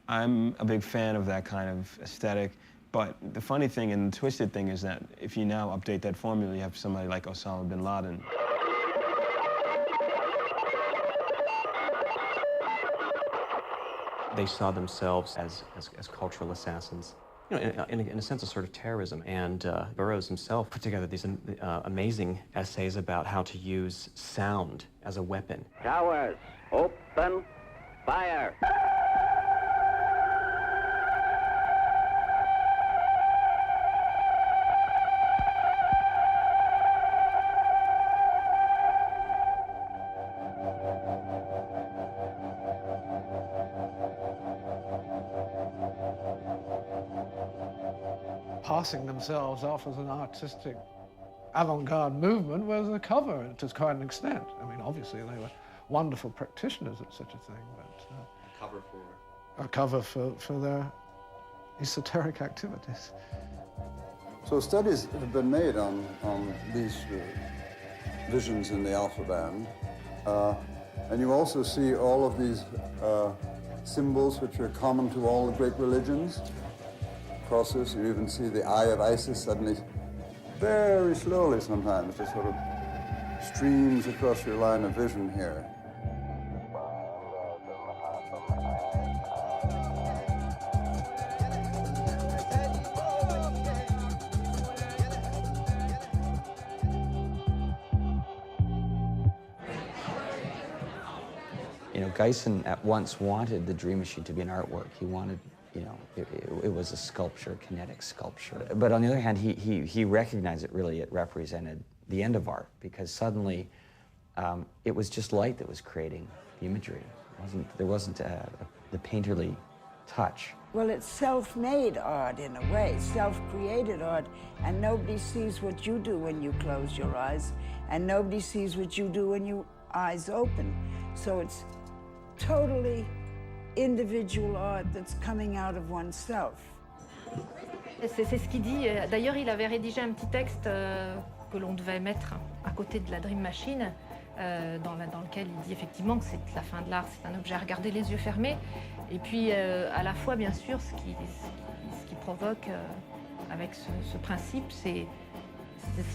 I'm a big fan of that kind of aesthetic, but the funny thing and the twisted thing is that if you now update that formula, you have somebody like Osama bin Laden. They saw themselves as cultural assassins, you know, in a sense of sort of terrorism. And Burroughs himself put together these amazing essays about how to use sound as a weapon. Towers, open fire. Passing themselves off as an artistic avant-garde movement was a cover to quite an extent. I mean, obviously they were wonderful practitioners at such a thing, but a cover for their esoteric activities. So studies have been made on these visions in the alpha band, and you also see all of these symbols which are common to all the great religions. Across this, you even see the eye of Isis suddenly, very slowly sometimes, just sort of streams across your line of vision here. You know, Gysin at once wanted the Dreamachine to be an artwork. He wanted, you know, it was a sculpture, kinetic sculpture. But on the other hand, he recognized it really, it represented the end of art, because suddenly it was just light that was creating the imagery. There wasn't the painterly touch. Well, it's self-made art in a way, self-created art, and nobody sees what you do when you close your eyes, and nobody sees what you do when your eyes open. So it's totally individual art that's coming out of oneself. C'est ce qu'il dit. D'ailleurs, il avait rédigé un petit texte que l'on devait mettre à côté de la Dreamachine, dans lequel il dit effectivement que c'est la fin de l'art, c'est un objet à regarder les yeux fermés. Et puis, à la fois, bien sûr, ce qui provoque avec ce principe, c'est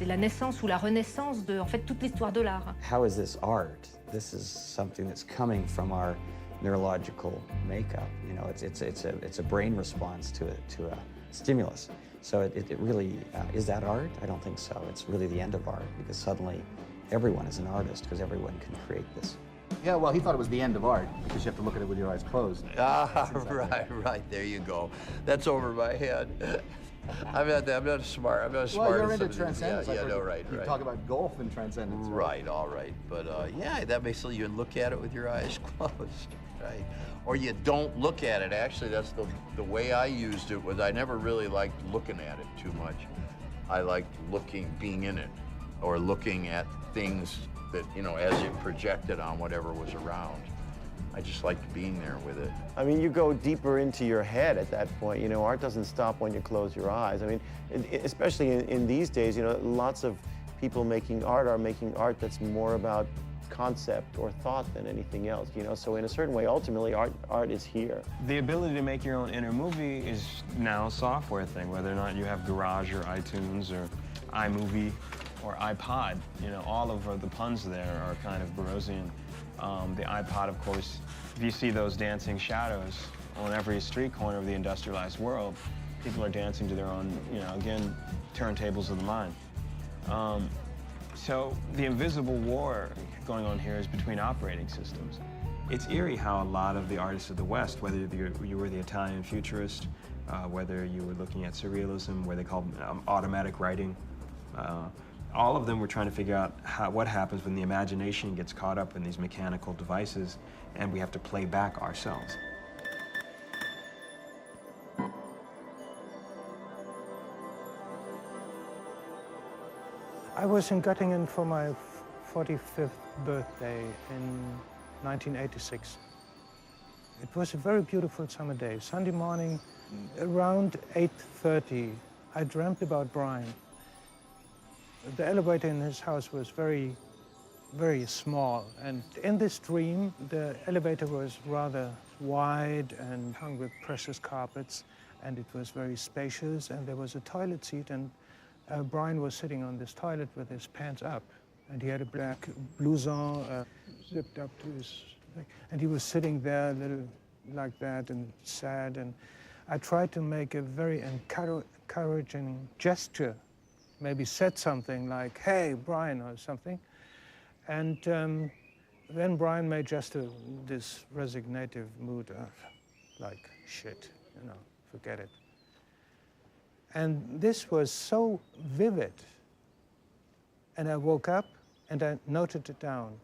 la naissance ou la renaissance de, en fait, toute l'histoire de l'art. How is this art? This is something that's coming from our neurological makeup. You know, it's a brain response to a stimulus. So it really, is that art? I don't think so. It's really the end of art, because suddenly everyone is an artist, because everyone can create this. Yeah, well, he thought it was the end of art, because you have to look at it with your eyes closed. Ah, right, there you go. That's over my head. I'm not smart. I'm not smart. Well, you're into transcendence. Yeah, no, right. You talk about golf and transcendence. Right, all right. But yeah, that makes you look at it with your eyes closed, right? Or you don't look at it. Actually, that's the way I used it. Was I never really liked looking at it too much. I liked being in it, or looking at things that, you know, as it projected on whatever was around. I just liked being there with it. I mean, you go deeper into your head at that point. You know, art doesn't stop when you close your eyes. I mean, especially in these days, you know, lots of people making art are making art that's more about concept or thought than anything else, you know? So in a certain way, ultimately, art is here. The ability to make your own inner movie is now a software thing, whether or not you have Garage or iTunes or iMovie or iPod. You know, all of the puns there are kind of Burroughsian. The iPod, of course, if you see those dancing shadows on every street corner of the industrialized world, People are dancing to their own, you know, again, turntables of the mind. So the invisible war going on here is between operating systems. It's eerie how a lot of the artists of the West, whether you were the Italian futurist, whether you were looking at surrealism, where they call automatic writing, all of them were trying to figure out what happens when the imagination gets caught up in these mechanical devices and we have to play back ourselves. I was in Göttingen for my 45th birthday in 1986. It was a very beautiful summer day. Sunday morning, around 8:30, I dreamt about Brion. The elevator in his house was very, very small. And in this dream, the elevator was rather wide and hung with precious carpets. And it was very spacious. And there was a toilet seat. And Brion was sitting on this toilet with his pants up. And he had a black blouson zipped up to his neck. And he was sitting there a little like that and sad. And I tried to make a very encouraging gesture. Maybe said something like, "Hey, Brion," or something. And then Brion made just this resignative mood of, like, shit, you know, forget it. And this was so vivid. And I woke up and I noted it down.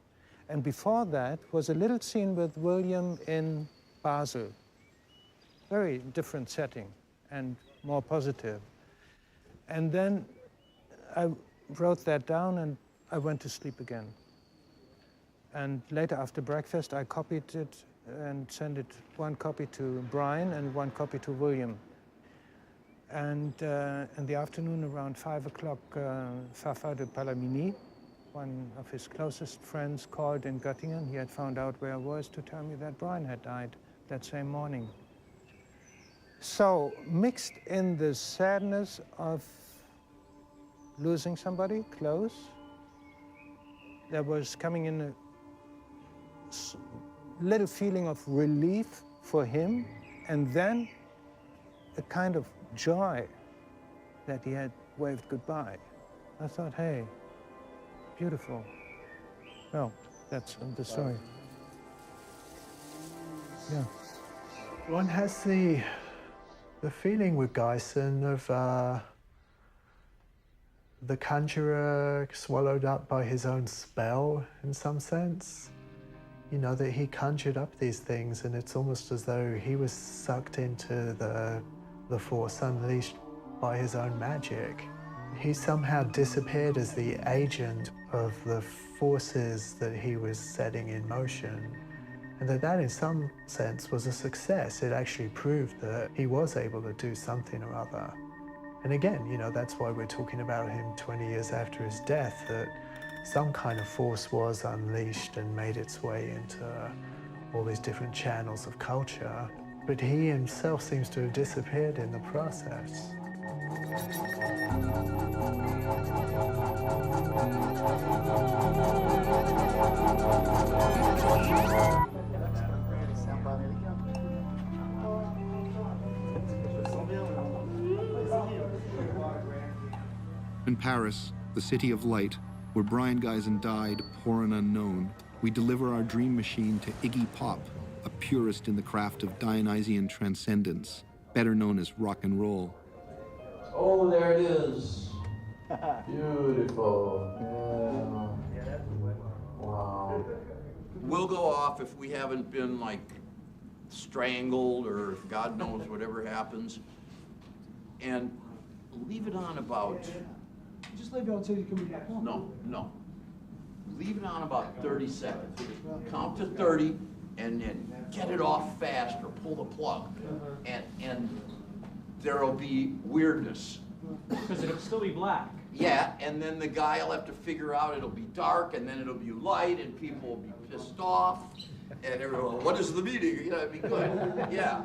And before that was a little scene with William in Basel. Very different setting and more positive. And then I wrote that down and I went to sleep again. And later after breakfast, I copied it and sent it, one copy to Brion and one copy to William. And in the afternoon, around 5 o'clock, Fafa de Palamini, one of his closest friends, called in Göttingen. He had found out where I was to tell me that Brion had died that same morning. So mixed in the sadness of losing somebody close, there was coming in a little feeling of relief for him, and then a kind of joy that he had waved goodbye. I thought, hey, beautiful. Well, that's the story. Yeah. One has the feeling with Gysin of the conjurer swallowed up by his own spell, in some sense. You know, that he conjured up these things, and it's almost as though he was sucked into the force unleashed by his own magic. He somehow disappeared as the agent of the forces that he was setting in motion. And that in some sense was a success. It actually proved that he was able to do something or other. And again, you know, that's why we're talking about him 20 years after his death, that some kind of force was unleashed and made its way into all these different channels of culture. But he himself seems to have disappeared in the process. In Paris, the city of light, where Brion Gysin died, poor and unknown, we deliver our dream machine to Iggy Pop, a purist in the craft of Dionysian transcendence, better known as rock and roll. Oh, there it is. Beautiful. Yeah. Wow. We'll go off if we haven't been, like, strangled or if God knows whatever happens, and leave it on about... Just leave it until you come back home. No. Leave it on about 30 seconds. Count to 30 and then get it off fast or pull the plug. And there'll be weirdness. Because it'll still be black. Yeah, and then the guy will have to figure out it'll be dark and then it'll be light and people will be pissed off. And everyone, what is the meaning? You know, it'd be good. Yeah.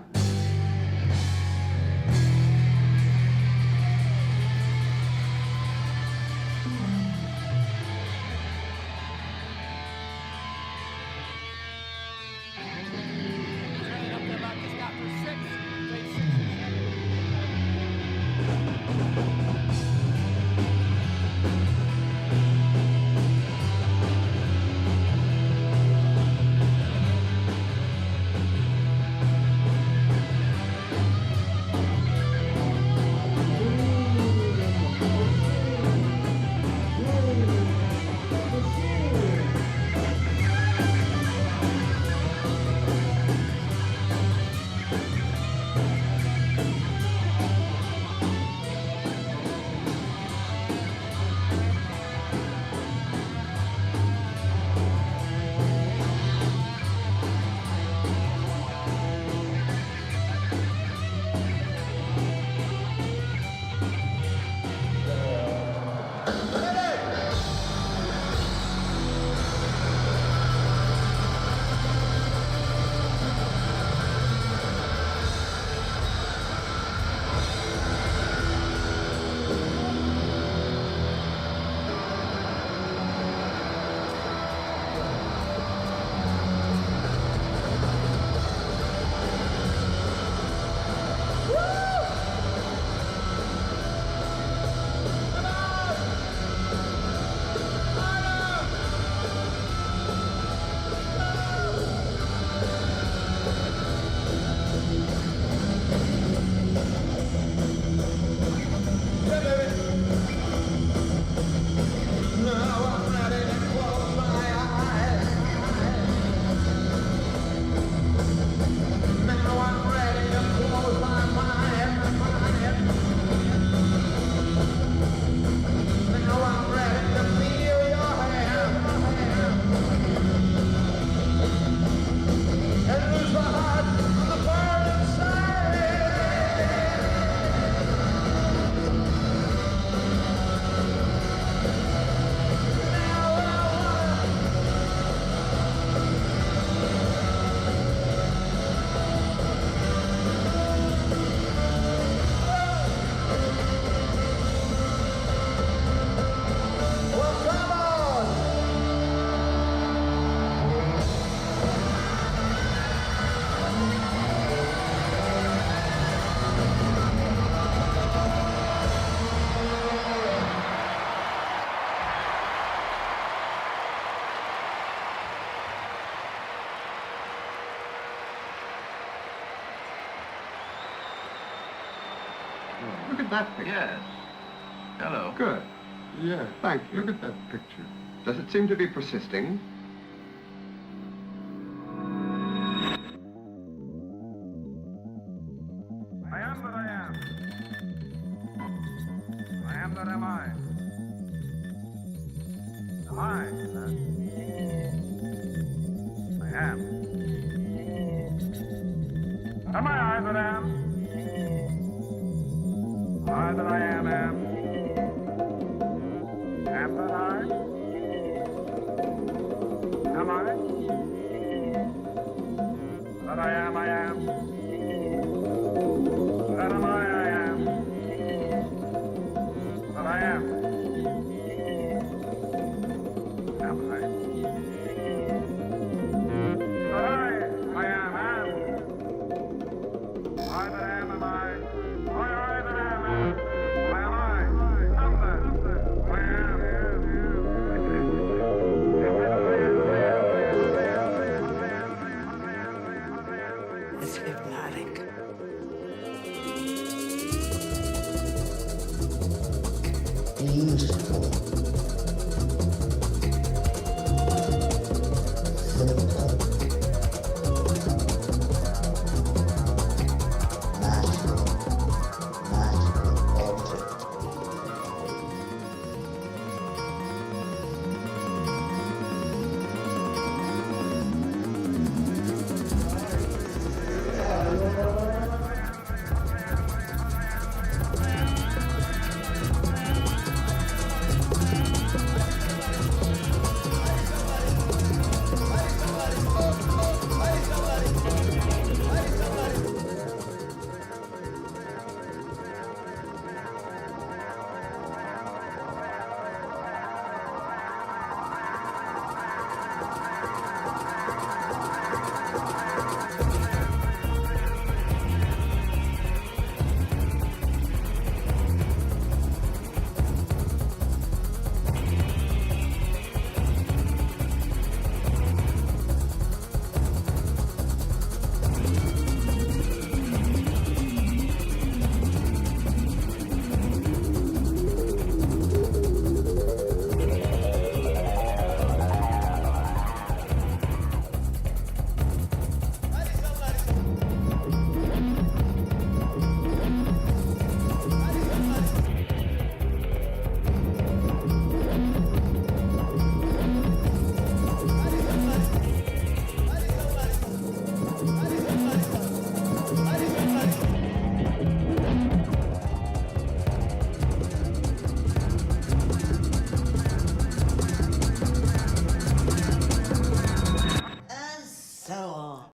Look at that picture. Yes. Hello. Good. Yeah, thank you. Look at that picture. Does it seem to be persisting? I am that I am. I am that am I. Am I that I am? Am I that am? I that I am. Am that I? Am I? That I am, I am. That am I am. That I am. Am I? That I am. I that am I. I that am. I am I. Am that. I am. It's hypnotic. Beautiful.